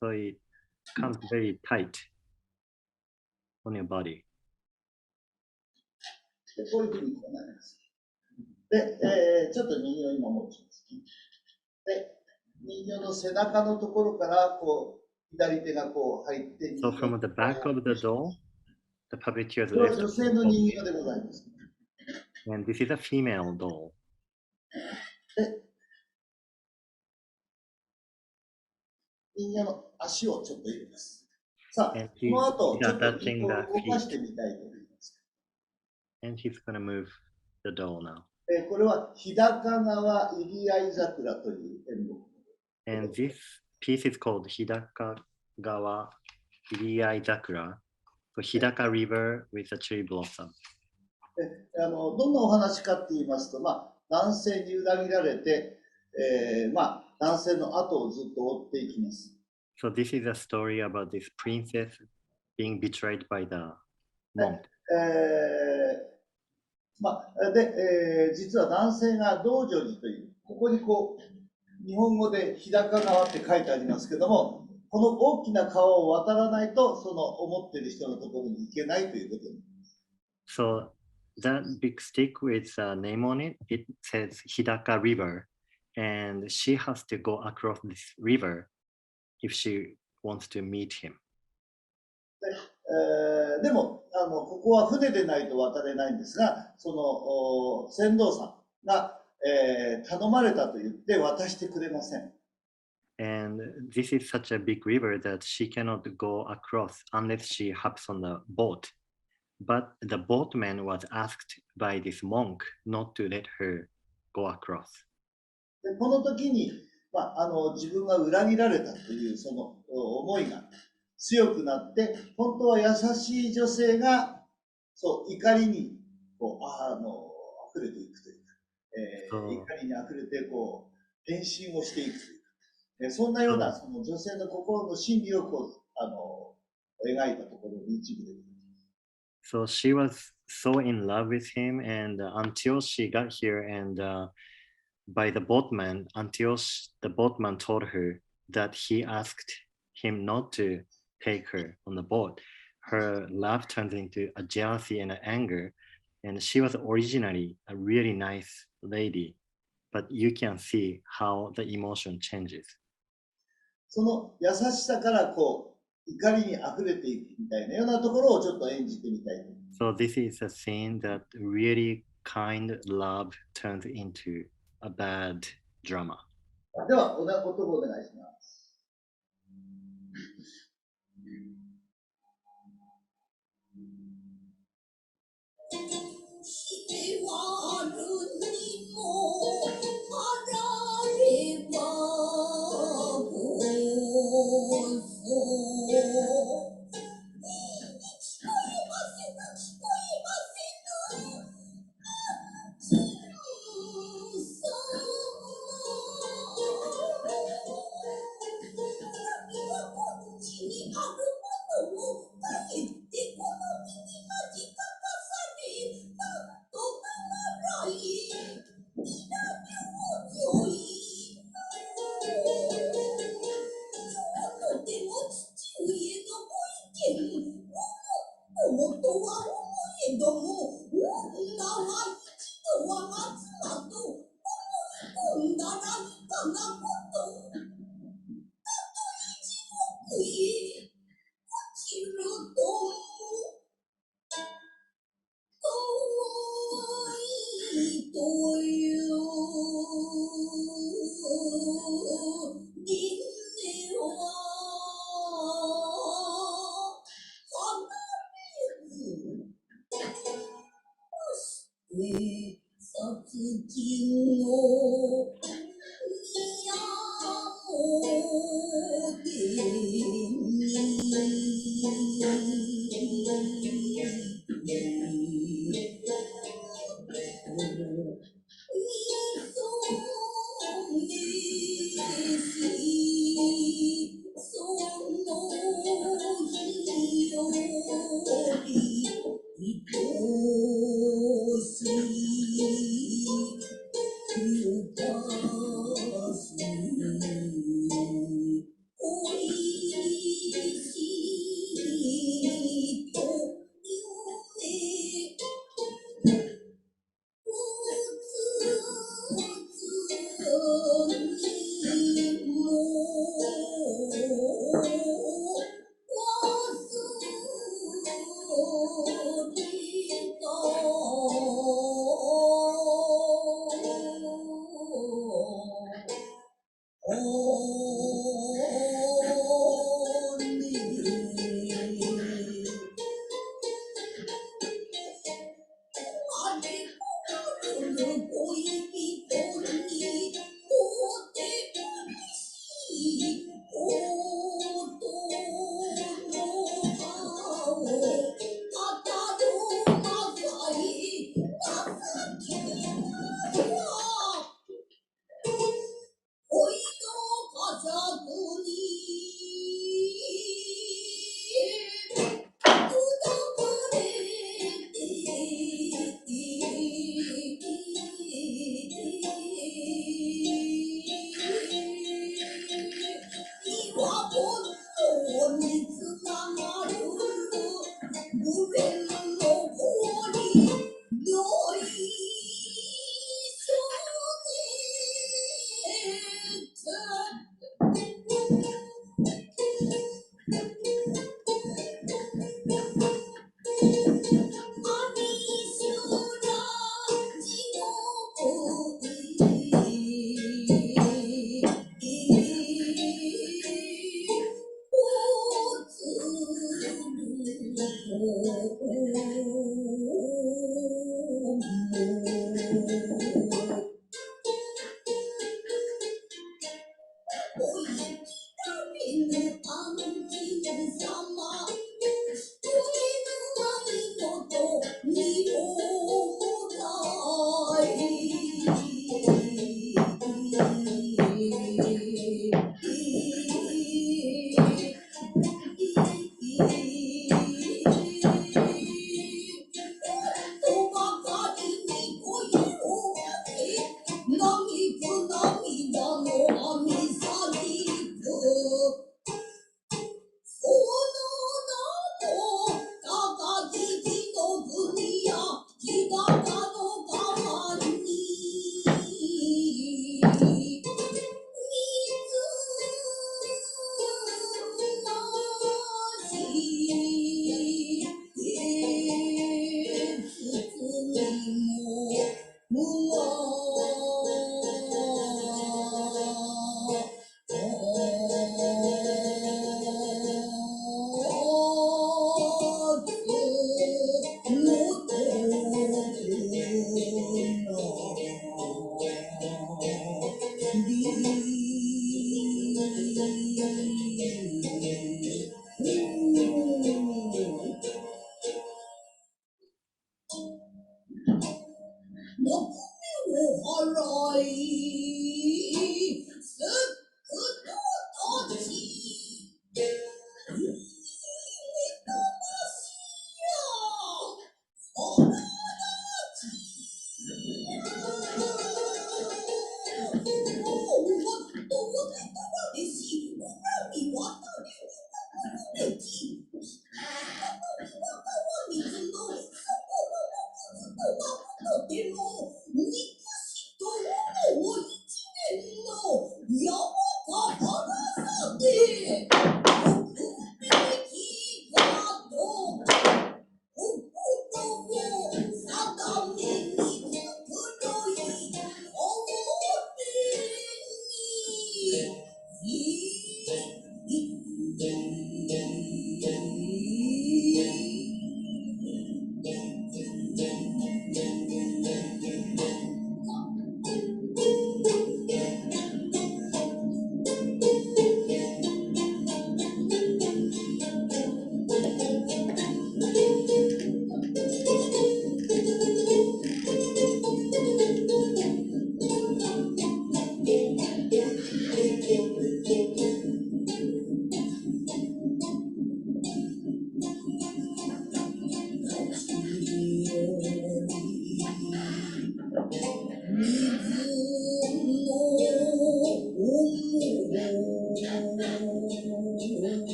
D: So it comes very tight on your body.
C: でこういうふうにこうなります。で、ちょっと人形を今持ちますね。で、人形の背中のところからこう左手がこう入って。
D: So from the back of the doll, the puppeteer's
C: これは
D: left
C: 女性の人形でございます。
D: and this is a female doll.
C: で、人形の足をちょっと入れます。さあ、この後、ちょっと人形を動かしてみたいと思います。
D: And he's gonna move the doll now.
C: これは日高川入合桜という演目。
D: And this piece is called Hitaka River. So Hitaka River with a cherry blossom.
C: どんなお話かって言いますと、男性に裏切られて、男性の後をずっと追っていきます。
D: So this is a story about this princess being betrayed by the monk.
C: で、実は男性が道成寺という、ここにこう、日本語で日高川って書いてありますけども、この大きな川を渡らないと、その思っている人のところに行けないということに。
D: So that big stick with a name on it, it says Hitaka River, and she has to go across this river if she wants to meet him.
C: でもここは船でないと渡れないんですが、その船頭さんが、頼まれたと言って渡してくれません。
D: And this is such a big river that she cannot go across unless she hops on the boat. But the boatman was asked by this monk not to let her go across.
C: でこの時に、自分が裏切られたというその思いが強くなって、本当は優しい女性がそう怒りにこう溢れていくというか、怒りに溢れてこう変身をしていくというか、そんなようなその女性の心の心理をこう描いたところの一部でございます。
D: So she was so in love with him, and until she got here, and by the boatman, until the boatman told her that he asked him not to take her on the boat, her love turns into a jealousy and an anger. And she was originally a really nice lady, but you can see how the emotion changes.
C: その優しさからこう怒りに溢れていくみたいなようなところをちょっと演じてみたいと思います。
D: So this is a scene that really kind love turns into a bad drama.
C: では、音をお願いします。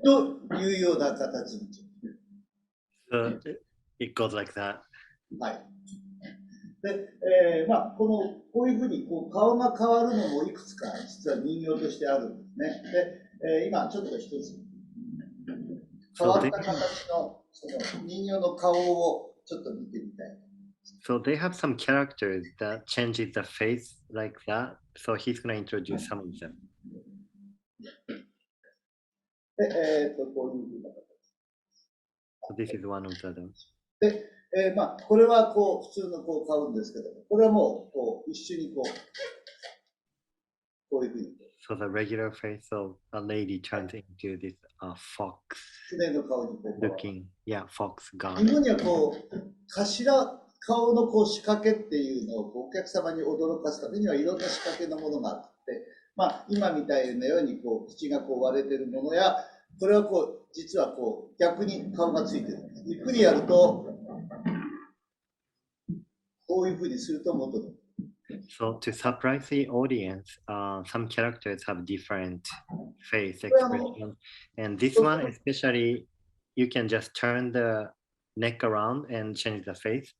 C: というような形に。
D: So it goes like that.
C: はい。で、こういうふうに顔が変わるのもいくつか実は人形としてあるんですね。で、今ちょっと一つ変わった形のその人形の顔をちょっと見てみたい。
D: So they have some characters that changes the face like that. So he's going to introduce some of them.
C: で、こういうふうな形。
D: So this is one of those.
C: で、これは普通の買うんですけど、これはもう一緒にこういうふうに。
D: So the regular face of a lady turns into this fox
C: 船の顔に
D: looking, yeah, fox
C: 日
D: god.
C: 本には頭顔の仕掛けっていうのをお客様に驚かすためにはいろんな仕掛けのものがあって、今みたいなように口が割れてるものや、これは実は逆に顔がついてるんです。ゆっくりやるとこういうふうにすると元の。
D: So to surprise the audience, some characters have different face expression, and this one especially, you can just turn the neck around and change the face,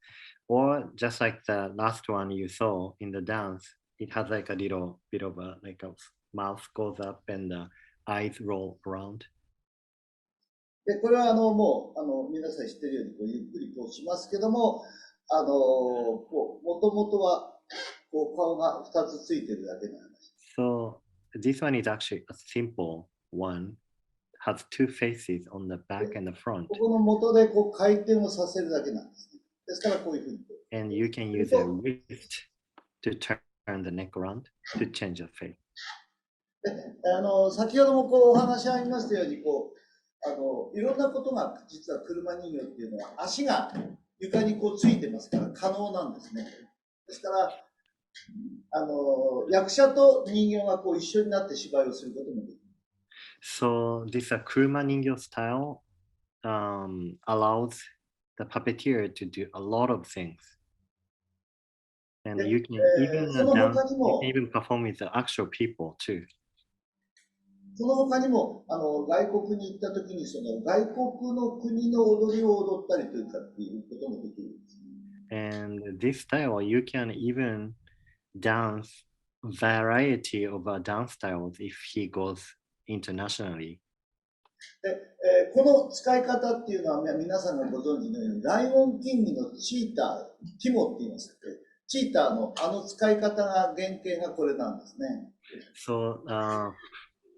D: or just like the last one you saw in the dance, it has like a little bit of a mouth goes up and the eyes roll around.
C: でこれはもう皆さん知ってるようにゆっくりしますけども、もともとは顔が2つついてるだけの話。
D: So this one is actually a simple one, has two faces on the back and the front.
C: ここの元で回転をさせるだけなんですね。ですからこういうふうに。
D: And you can use a wrist to turn the neck around to change the face.
C: で先ほどもお話ありましたようにいろんなことが実は車人形っていうのは足が床についてますから可能なんですね。ですから役者と人形が一緒になって芝居をすることもできる。
D: So this Kuruma Ningyō style allows the puppeteer to do a lot of things. And you can even perform with the actual people too.
C: その他にも外国に行った時に外国の国の踊りを踊ったりというかっていうこともできるんです。
D: And this style, you can even dance variety of dance styles if he goes internationally.
C: で、この使い方っていうのは皆さんがご存知のようにライオンキングのチーター、ティモって言いますけど、チーターの使い方が原型がこれなんですね。
D: So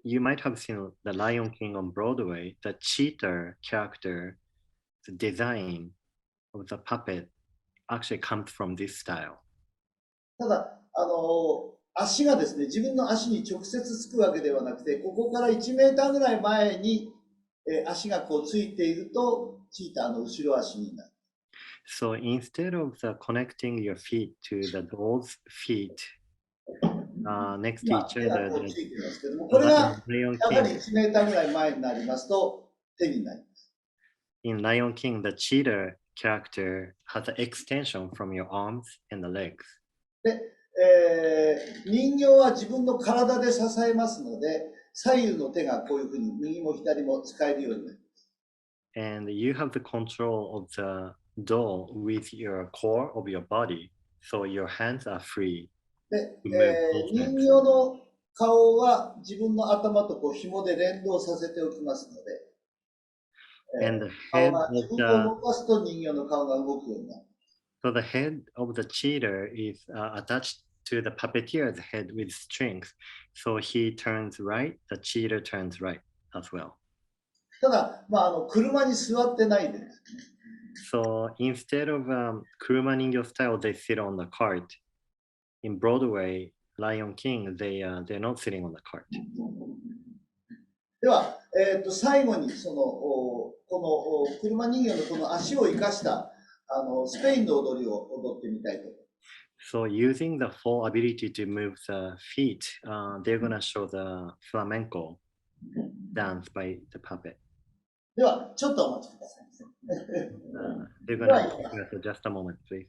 D: you might have seen The Lion King on Broadway. The cheetah character, the design of the puppet actually comes from this style.
C: ただ、足がですね、自分の足に直接つくわけではなくて、ここから1メーターぐらい前に、足がこうついていると、チーターの後ろ足になる。
D: So instead of connecting your feet to the doll's feet next to each
C: 手が
D: other,
C: こうついてますけども、これが
D: Lion
C: やはり
D: King,
C: 1メーターぐらい前になりますと、手になります。
D: in Lion King, the cheetah character has an extension from your arms and the legs.
C: で、人形は自分の体で支えますので、左右の手がこういうふうに右も左も使えるようになります。
D: And you have the control of the doll with your core of your body, so your hands are free.
C: で、人形の顔は自分の頭とこう紐で連動させておきますので、
D: And the
C: 顔
D: head
C: が
D: of
C: 自分を動かすと人形の顔が動くようになる。
D: so the head of the cheetah is attached to the puppeteer's head with strings. So he turns right, the cheetah turns right as well.
C: ただ、車に座ってないでですね。
D: So instead of Kuruma Ningyō style, they sit on the cart. In Broadway, Lion King, they're not sitting on the cart.
C: では、最後にこの車人形のこの足を生かしたスペインの踊りを踊ってみたいと思います。
D: So using the full ability to move the feet, they're gonna show the flamenco dance by the puppet.
C: では、ちょっとお待ちください。
D: They're gonna just a moment, please.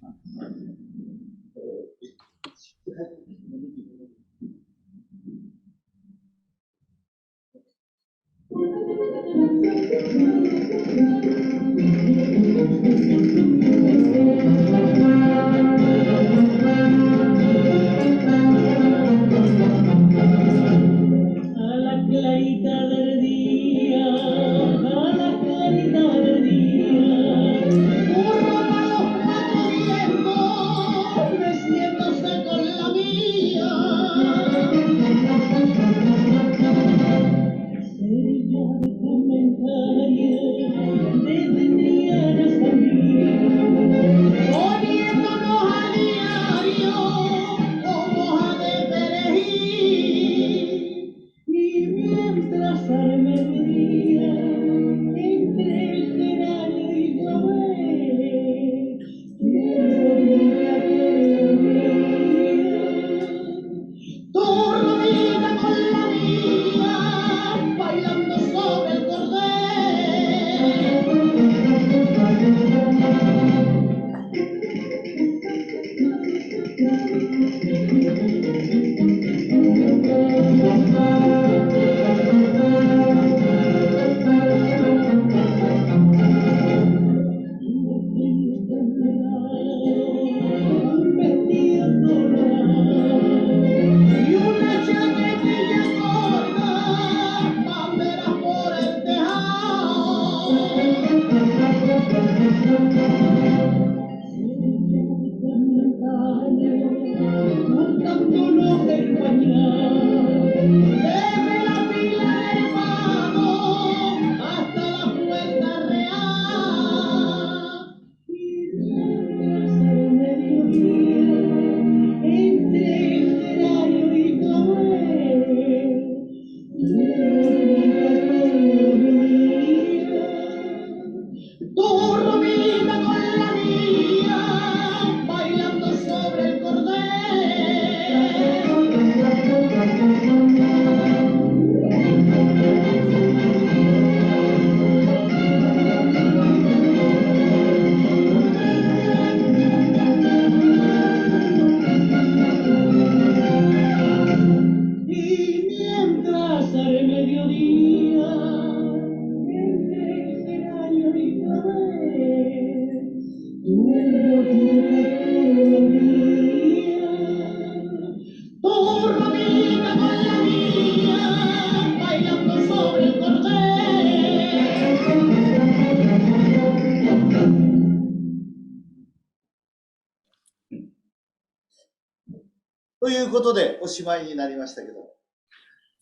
D: ということでおしまいになりましたけど。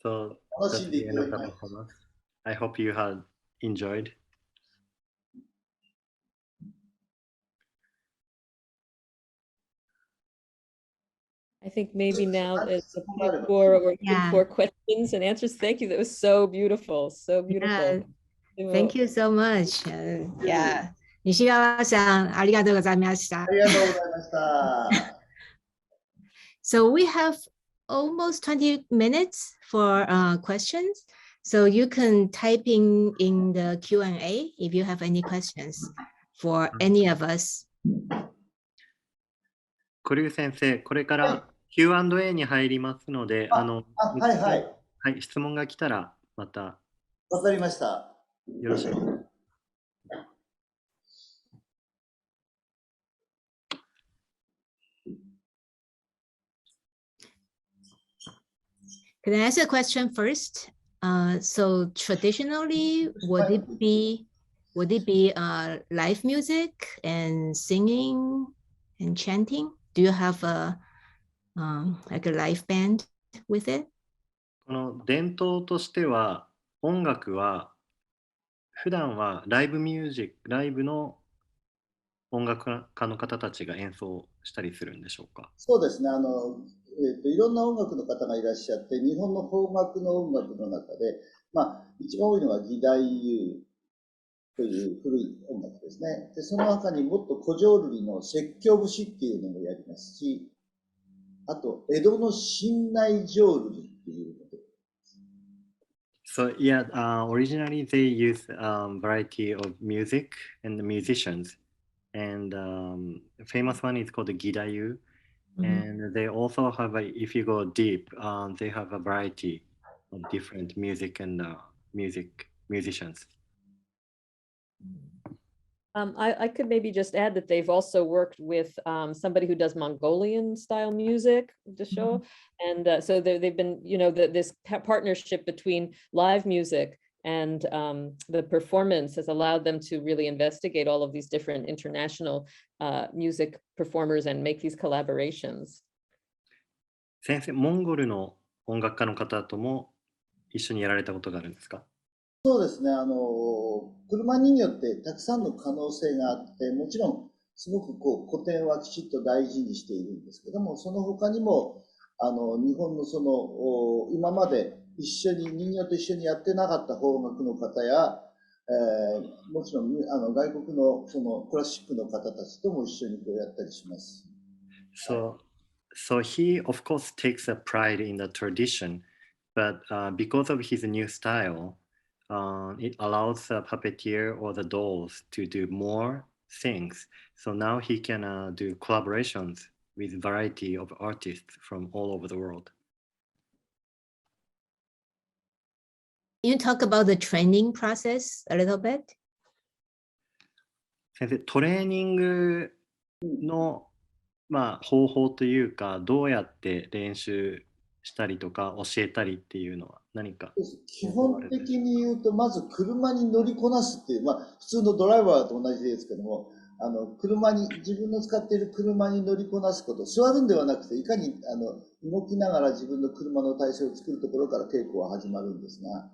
D: So
C: 楽
D: that's
C: しんで
D: the
C: い
D: end
C: た
D: of
C: だ
D: the
C: きます。
D: performance. I hope you had enjoyed.
B: I think maybe now is the
C: 質問があれ
B: point
C: ば
B: for we're looking
A: Yeah.
B: for questions and answers. Thank you. That was so beautiful. So beautiful.
A: Thank you so much. Yeah. 西川さん、ありがとうございました
C: あ。りがとうございました。
A: So we have almost 20 minutes for questions. So you can type in the Q&A if you have any questions for any of us.
D: コリュウ先生、これから Q&A に入りますので、
C: はいはい。
D: はい、質問が来たらまた
C: わかりました。
D: よろしく。
A: Can I ask a question first? So traditionally, would it be live music and singing and chanting? Do you have like a live band with it?
D: この伝統としては、音楽は普段はライブミュージック、ライブの音楽家の方たちが演奏したりするんでしょうか？
C: そうですね。いろんな音楽の方がいらっしゃって、日本の邦楽の音楽の中で、一番多いのは義太夫という古い音楽ですね。で、その中にもっと古浄瑠璃の説教節っていうのもやりますし、あと、江戸の新内浄瑠璃っていうこと。
D: So yeah, originally they use variety of music and the musicians, and famous one is called the Gidayu, and they also have if you go deep, they have a variety of different music and musicians.
B: I could maybe just add that they've also worked with somebody who does Mongolian style music to show. And so they've been, this partnership between live music and the performance has allowed them to really investigate all of these different international music performers and make these collaborations.
D: 先生、モンゴルの音楽家の方とも一緒にやられたことがあるんですか？
C: そうですね。車人形ってたくさんの可能性があって、もちろんすごく古典はきちっと大事にしているんですけども、その他にも日本の今まで人形と一緒にやってなかった邦楽の方や、もちろん外国のクラシックの方たちとも一緒にやったりします。
D: So he of course takes a pride in the tradition, but because of his new style, it allows the puppeteer or the dolls to do more things. So now he can do collaborations with variety of artists from all over the world.
A: You talk about the training process a little bit?
D: 先生、トレーニングの、方法というか、どうやって練習したりとか教えたりっていうのは何か？
C: 基本的に言うと、まず車に乗りこなすっていう、普通のドライバーと同じですけども、自分の使っている車に乗りこなすこと、座るんではなくて、いかに動きながら自分の車の体勢を作るところから稽古は始まるんですが。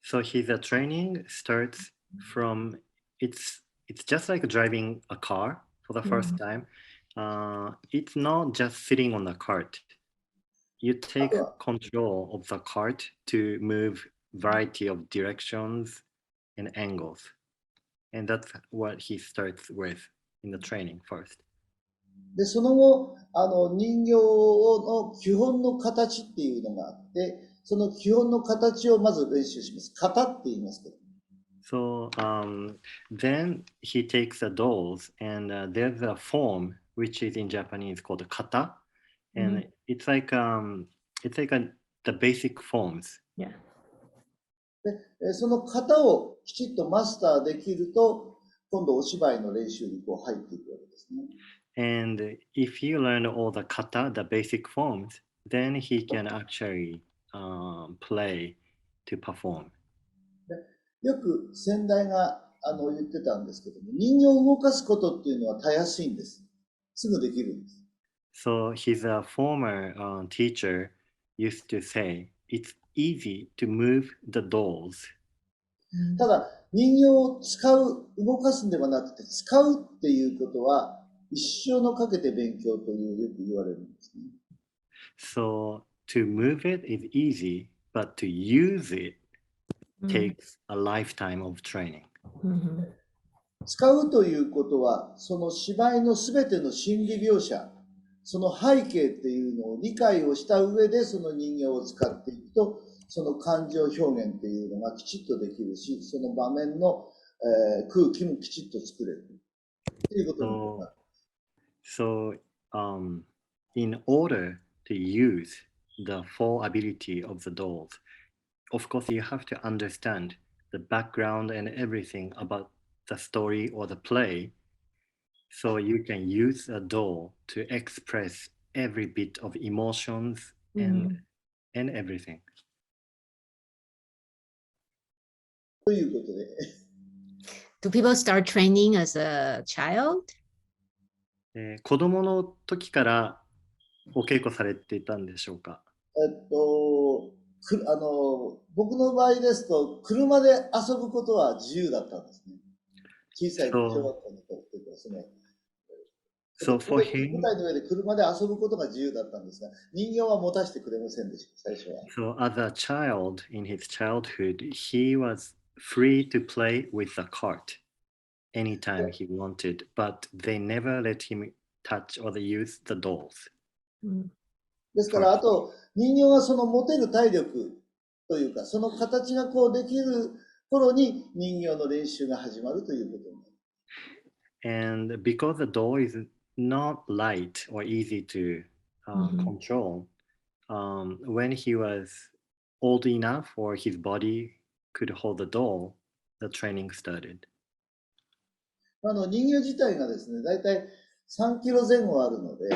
D: So his training starts from, it's just like driving a car for the first time. It's not just sitting on the cart. You take control of the cart to move variety of directions and angles. And that's what he starts with in the training first.
C: で、その後、人形の基本の形っていうのがあって、その基本の形をまず練習します。型って言いますけど。
D: So then he takes the dolls and there's a form which is in Japanese called kata, and it's like the basic forms.
A: Yeah.
C: で、その型をきちっとマスターできると、今度お芝居の練習に入っていくわけですね。
D: And if you learn all the kata, the basic forms, then he can actually play to perform.
C: よく先代が言ってたんですけども、人形を動かすことっていうのはたやすいんです。すぐできるんです。
D: So his former teacher used to say, it's easy to move the dolls.
C: ただ、人形を使う、動かすんではなくて、使うっていうことは、一生のかけて勉強というよく言われるんですね。
D: So to move it is easy, but to use it takes a lifetime of training.
C: 使うということは、その芝居のすべての心理描写、その背景っていうのを理解をした上で、その人形を使っていくと、その感情表現っていうのがきちっとできるし、その場面の、空気もきちっと作れるということになります。
D: So, in order to use the full ability of the dolls, of course, you have to understand the background and everything about the story or the play, so you can use a doll to express every bit of emotions and everything.
C: ということで、
A: Do people start training as a child?
D: 子供の時からお稽古されていたんでしょうか？
C: 僕の場合ですと、車で遊ぶことは自由だったんですね。小さい小学校の時とですね。
D: So for
C: 舞
D: him,
C: 台の上で車で遊ぶことが自由だったんですが、人形は持たせてくれませんでした、最初は。
D: so as a child in his childhood, he was free to play with the cart anytime he wanted, but they never let him touch or use the dolls.
C: ですから、あと、人形はその持てる体力というか、その形がこうできる頃に人形の練習が始まるということになる。
D: And because the doll is not light or easy to control, when he was old enough or his body could hold the doll, the training started.
C: 人形自体がですね、だいたい3キロ前後あるので、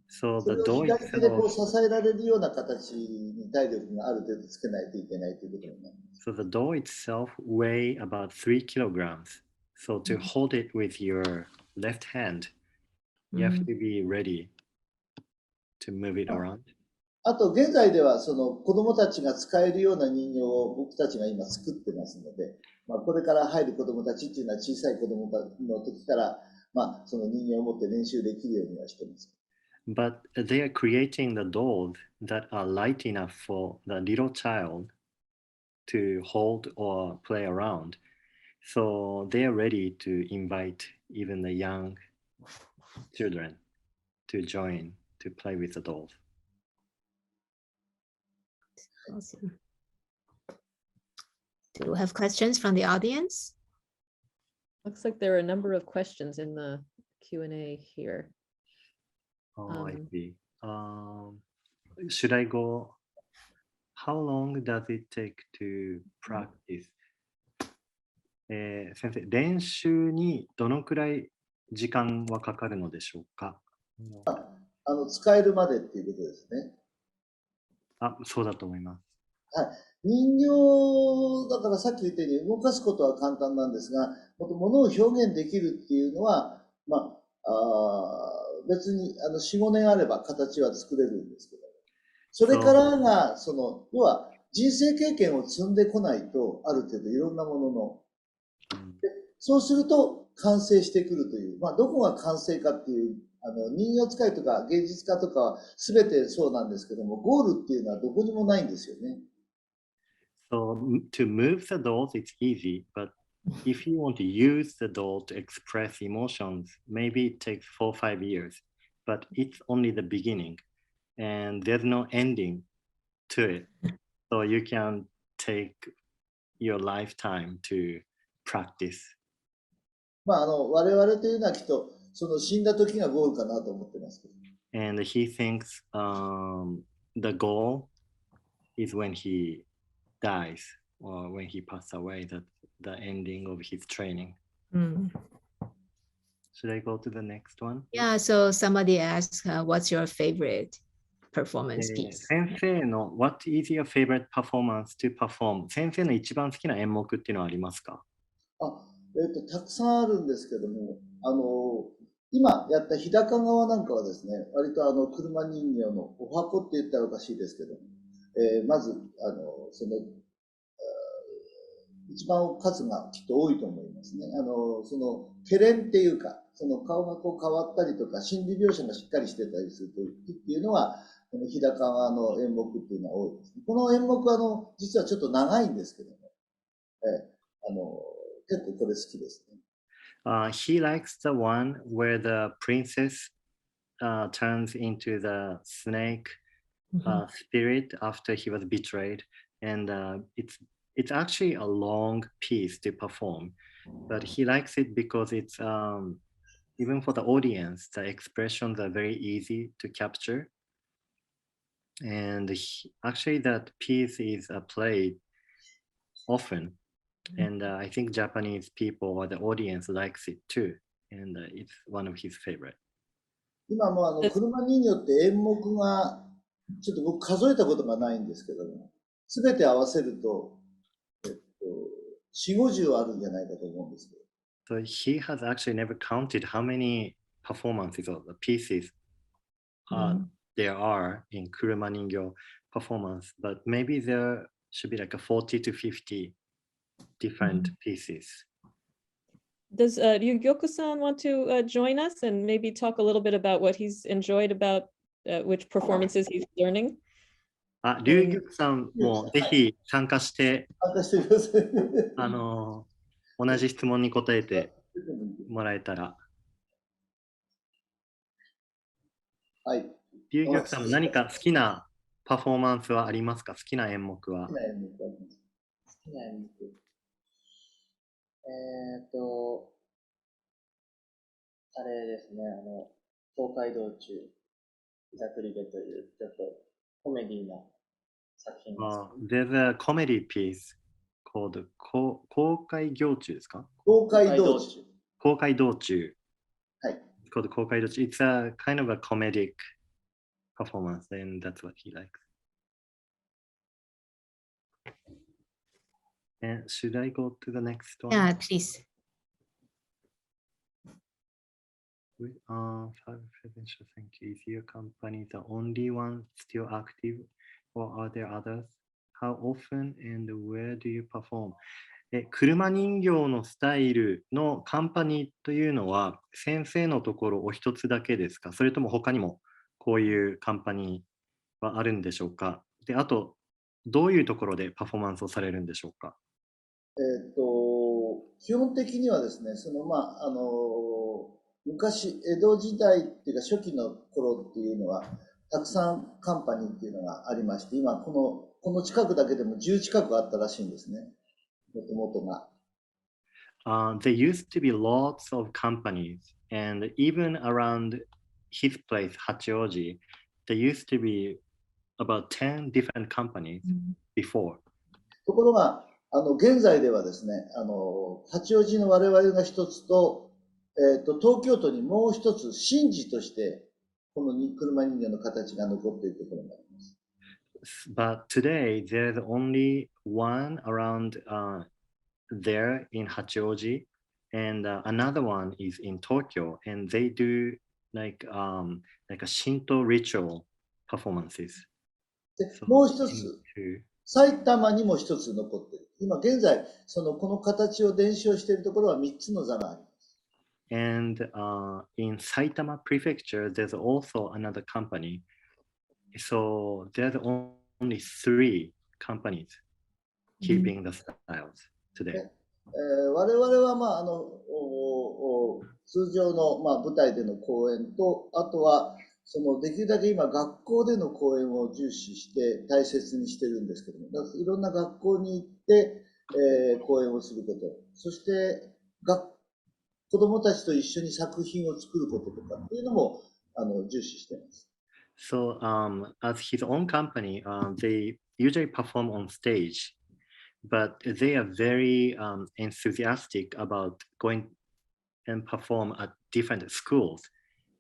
D: So
C: そ
D: the
C: れを
D: doll
C: 左手でこう
D: itself,
C: 支えられるような形に体力がある程度つけないといけないということになります。
D: so the doll itself weigh about 3 kilograms. So to hold it with your left hand, you have to be ready to move it around.
C: あと、現在ではその子供たちが使えるような人形を僕たちが今作ってますので、これから入る子供たちっていうのは小さい子供の時から、その人形を持って練習できるようにはしてます。
D: But they are creating the dolls that are light enough for the little child to hold or play around. So they are ready to invite even the young children to join to play with the dolls.
A: Awesome. Do we have questions from the audience?
B: Looks like there are a number of questions in the Q&A here.
D: Oh, I see. Should I go? How long does it take to practice? 先生、練習にどのくらい時間はかかるのでしょうか？
C: 使えるまでっていうことですね。
D: そうだと思います。
C: はい。人形だからさっき言ったように動かすことは簡単なんですが、物を表現できるっていうのは、別に4、5年あれば形は作れるんですけど、それからが、要は人生経験を積んでこないと、ある程度いろんなものの、そうすると完成してくるという、どこが完成かっていう、人形使いとか芸術家とかは全てそうなんですけども、ゴールっていうのはどこにもないんですよね。
D: So to move the dolls, it's easy, but if you want to use the doll to express emotions, maybe it takes 4 or 5 years, but it's only the beginning and there's no ending to it. So you can take your lifetime to practice.
C: 我々というのはきっと、その死んだ時がゴールかなと思ってますけど。
D: And he thinks the goal is when he dies or when he passes away, that the ending of his training. Should I go to the next one?
A: Yeah, so somebody asked, what's your favorite performance piece?
D: 先生の What is your favorite performance to perform? 先生の一番好きな演目っていうのはありますか？
C: たくさんあるんですけども、今やった日高川なんかはですね、割と車人形のお箱って言ったらおかしいですけど、まず、一番数がきっと多いと思いますね。その、けれんっていうか、その顔がこう変わったりとか、心理描写がしっかりしてたりするとっていうのは、この日高川の演目っていうのは多いですね。この演目は、実はちょっと長いんですけども、結構これ好きですね。
D: He likes the one where the princess turns into the snake spirit after he was betrayed, and it's actually a long piece to perform, but he likes it because it's even for the audience, the expressions are very easy to capture, and actually that piece is played often, and I think Japanese people or the audience likes it too, and it's one of his favorite.
C: 今も車人形って演目が、ちょっと僕数えたことがないんですけども、すべて合わせると、4、50あるんじゃないかと思うんですけど。
D: So he has actually never counted how many performances or the pieces there are in Kuruma Ningyō performance, but maybe there should be like a 40 to 50 different pieces.
B: Does Ryūgyoku-san want to join us and maybe talk a little bit about what he's enjoyed about which performances he's learning?
D: リュウギョクさんもぜひ参加して、
C: 参加してください。
D: 同じ質問に答えてもらえたら。
C: はい。
D: リュウギョクさんも何か好きなパフォーマンスはありますか？好きな演目は。
E: 好きな演目あります。好きな演目。あれですね、東海道中、Hitaka River というちょっとコメディな作品です。
D: There's a comedy piece called 公開行中ですか？
C: 公開道中。
D: 公開道中。
C: はい。
D: Called 公開道中。It's a kind of a comedic performance, and that's what he likes. And should I go to the next one?
A: Yeah, please.
D: Thank you. Is your company the only one still active, or are there others? How often and where do you perform? 車人形のスタイルのカンパニーというのは先生のところお一つだけですか？それとも他にもこういうカンパニーはあるんでしょうか？で、あとどういうところでパフォーマンスをされるんでしょうか？
C: 基本的にはですね、昔、江戸時代っていうか初期の頃っていうのは、たくさんカンパニーっていうのがありまして、今この近くだけでも10近くあったらしいんですね、もともとが。
D: There used to be lots of companies, and even around his place, Hachiōji, there used to be about 10 different companies before.
C: ところが、現在ではですね、八王子の我々が一つと、東京都にもう一つ神事としてこの車人形の形が残っているところがあります。
D: But today there's only one around there in Hachiōji, and another one is in Tokyo, and they do like a Shinto ritual performances.
C: で、もう一つ、埼玉にも一つ残っている。今現在この形を伝承しているところは3つの座があります。
D: And in Saitama Prefecture, there's also another company. So there's only 3 companies keeping the styles today.
C: 我々は通常の舞台での公演と、あとはできるだけ今学校での公演を重視して大切にしてるんですけども、いろんな学校に行って、公演をすること、そして子どもたちと一緒に作品を作ることとかっていうのも重視しています。
D: So as his own company, they usually perform on stage, but they are very enthusiastic about going and perform at different schools.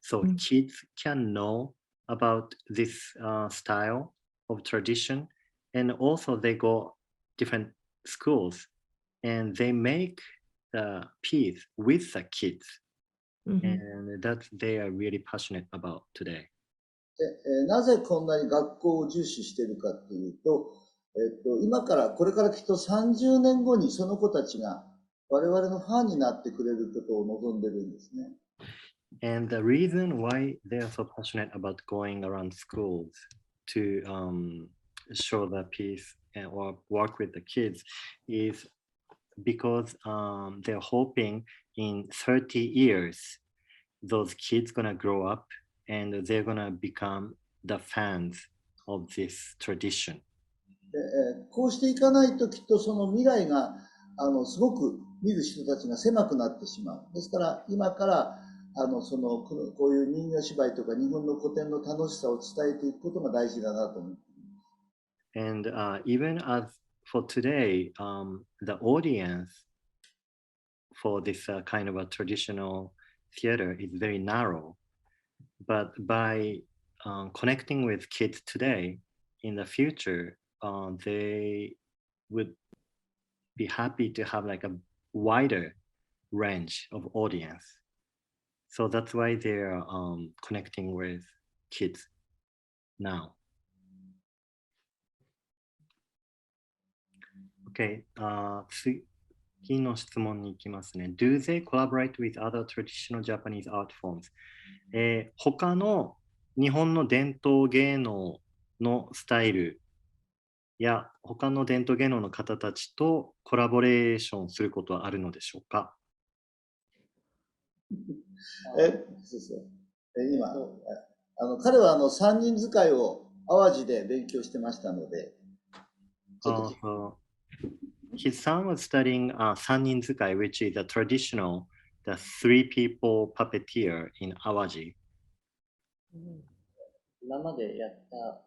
D: So kids can know about this style of tradition, and also they go different schools and they make the piece with the kids, and that they are really passionate about today.
C: でなぜこんなに学校を重視しているかっていうと、これからきっと30年後にその子たちが我々のファンになってくれることを望んでるんですね。
D: And the reason why they are so passionate about going around schools to show the piece or work with the kids is because they're hoping in 30 years, those kids gonna grow up and they're gonna become the fans of this tradition.
C: こうしていかないときっとその未来がすごく見る人たちが狭くなってしまう。ですから今からこういう人形芝居とか日本の古典の楽しさを伝えていくことが大事だなと思っています。
D: And even as for today, the audience for this kind of a traditional theater is very narrow. But by connecting with kids today, in the future, they would be happy to have like a wider range of audience. So that's why they're connecting with kids now. Okay, 次の質問に行きますね。Do they collaborate with other traditional Japanese art forms? 他の日本の伝統芸能のスタイルや他の伝統芸能の方たちとコラボレーションすることはあるのでしょうか？
C: そうそう。今、彼は三人使いを淡路で勉強してましたので、
D: His son was studying 三人使い which is a traditional, the three people puppeteer in 淡路。
E: 今までやった、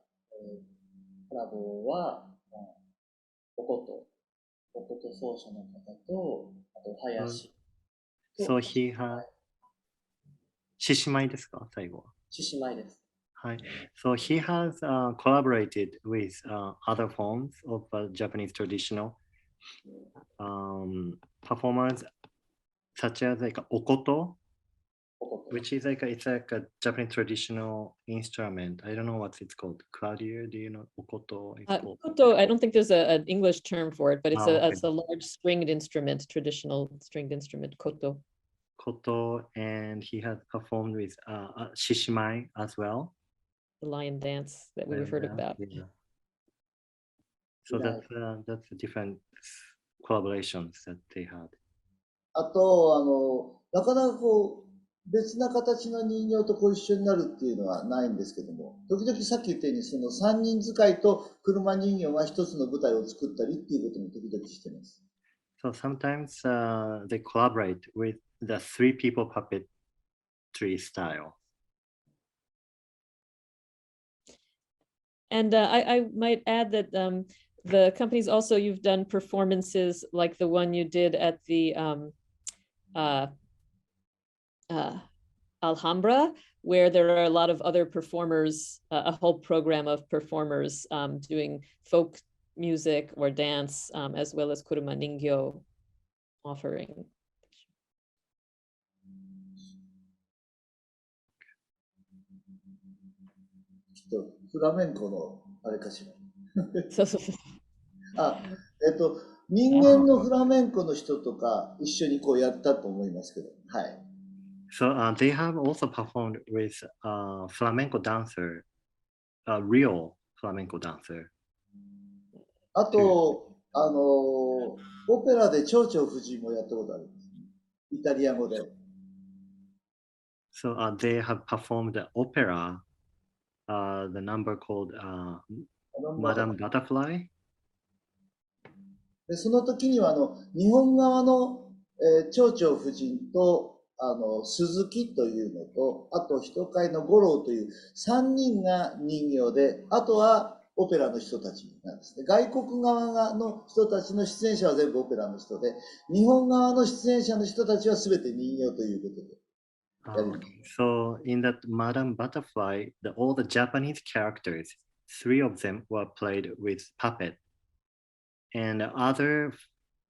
E: コラボは、おこと奏者の方と、あと林。
D: So he had 獅子舞ですか最後は。
E: 獅子舞です。
D: はい。So he has collaborated with other forms of Japanese traditional performers such as like okoto, which is like it's like a Japanese traditional instrument. I don't know what it's called. Claudia, do you know okoto?
B: Koto, I don't think there's an English term for it, but it's
D: okay.
B: it's a large stringed instrument, traditional stringed instrument, koto.
D: Koto, and he has performed with shishimai as well.
B: The lion dance that we've heard about.
D: Yeah. So that's the different collaborations that they had.
C: あとなかなか別な形の人形とご一緒になるっていうのはないんですけども、時々さっき言ったようにその三人使いと車人形が一つの舞台を作ったりっていうことも時々してます。
D: So sometimes they collaborate with the three people puppetry style.
B: And I might add that the companies also, you've done performances like the one you did at the Alhambra, where there are a lot of other performers, a whole program of performers doing folk music or dance, as well as Kuruma Ningyō offering.
C: フラメンコのあれかしら。
B: そうそう。
C: 人間のフラメンコの人とか一緒にこうやったと思いますけど、はい。
D: So they have also performed with flamenco dancer, a real flamenco dancer.
C: あと、オペラで蝶々夫人もやったことあるんです、ね。イタリア語で。
D: So they have performed the opera, the number called Madame Butterfly.
C: でその時には日本側の、蝶々夫人と鈴木というのと、あと人飼の五郎という3人が人形で、あとはオペラの人たちなんですね。外国側の人たちの出演者は全部オペラの人で、日本側の出演者の人たちは全て人形ということで。
D: So in that Madame Butterfly, all the Japanese characters, 3 of them were played with puppet, and the other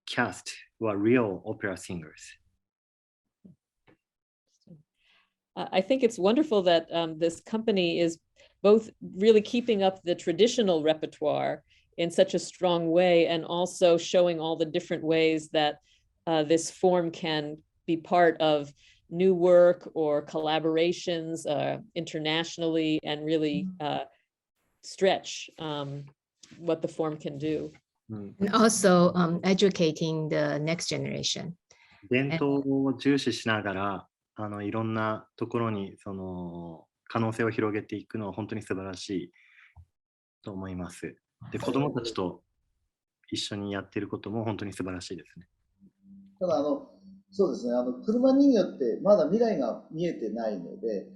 D: cast were real opera singers.
B: I think it's wonderful that this company is both really keeping up the traditional repertoire in such a strong way, and also showing all the different ways that this form can be part of new work or collaborations internationally, and really stretch what the form can do.
A: And also educating the next generation.
D: 伝統を重視しながら、いろんなところにその可能性を広げていくのは本当に素晴らしいと思います。で、子どもたちと一緒にやっていることも本当に素晴らしいですね。
C: ただそうですね、車人形ってまだ未来が見えてないので、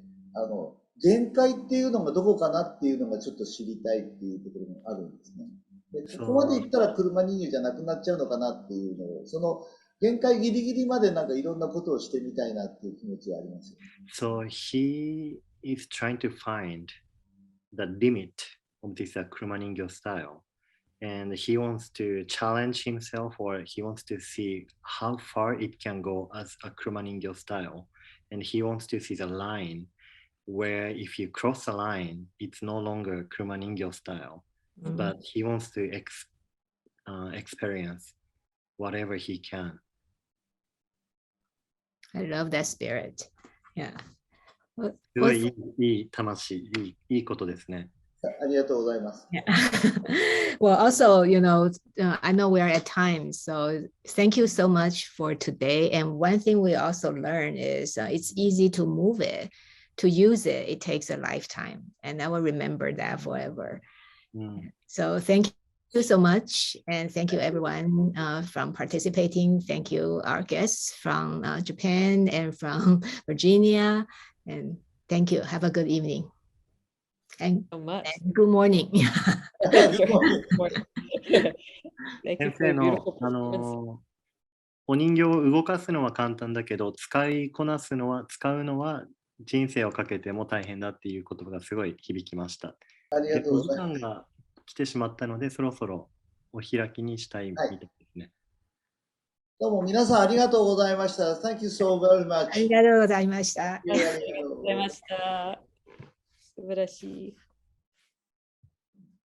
C: 限界っていうのがどこかなっていうのがちょっと知りたいっていうところもあるんですね。で、ここまでいったら車人形じゃなくなっちゃうのかなっていうのを、その限界ギリギリまでなんかいろんなことをしてみたいなっていう気持ちはありますよね。
D: So he is trying to find the limit of this Kuruma Ningyō style. And he wants to challenge himself, or he wants to see how far it can go as a Kuruma Ningyō style. And he wants to see the line where if you cross the line, it's no longer Kuruma Ningyō style. But he wants to experience whatever he can.
A: I love that spirit. Yeah.
D: すごいいい魂、いいことですね。
C: ありがとうございます。
A: Yeah. Well, also, I know we are at time, so thank you so much for today. And one thing we also learned is it's easy to move it, to use it. It takes a lifetime, and I will remember that forever. So thank you so much, and thank you everyone from participating. Thank you our guests from Japan and from Virginia, and thank you. Have a good evening. And,
B: so much.
A: And good morning.
B: Good morning. Thank you
D: 先
B: for
D: 生
B: a
D: の
B: beautiful performance.
D: お人形を動かすのは簡単だけど、使うのは人生をかけても大変だっていう言葉がすごい響きました。
C: ありがとうございます。
D: お時間が来てしまったので、そろそろお開きにしたいみたいですね。
C: どうも皆さんありがとうございました。Thank you so very much.
A: ありがとうございました。
B: ありがとうございました。素晴らしい。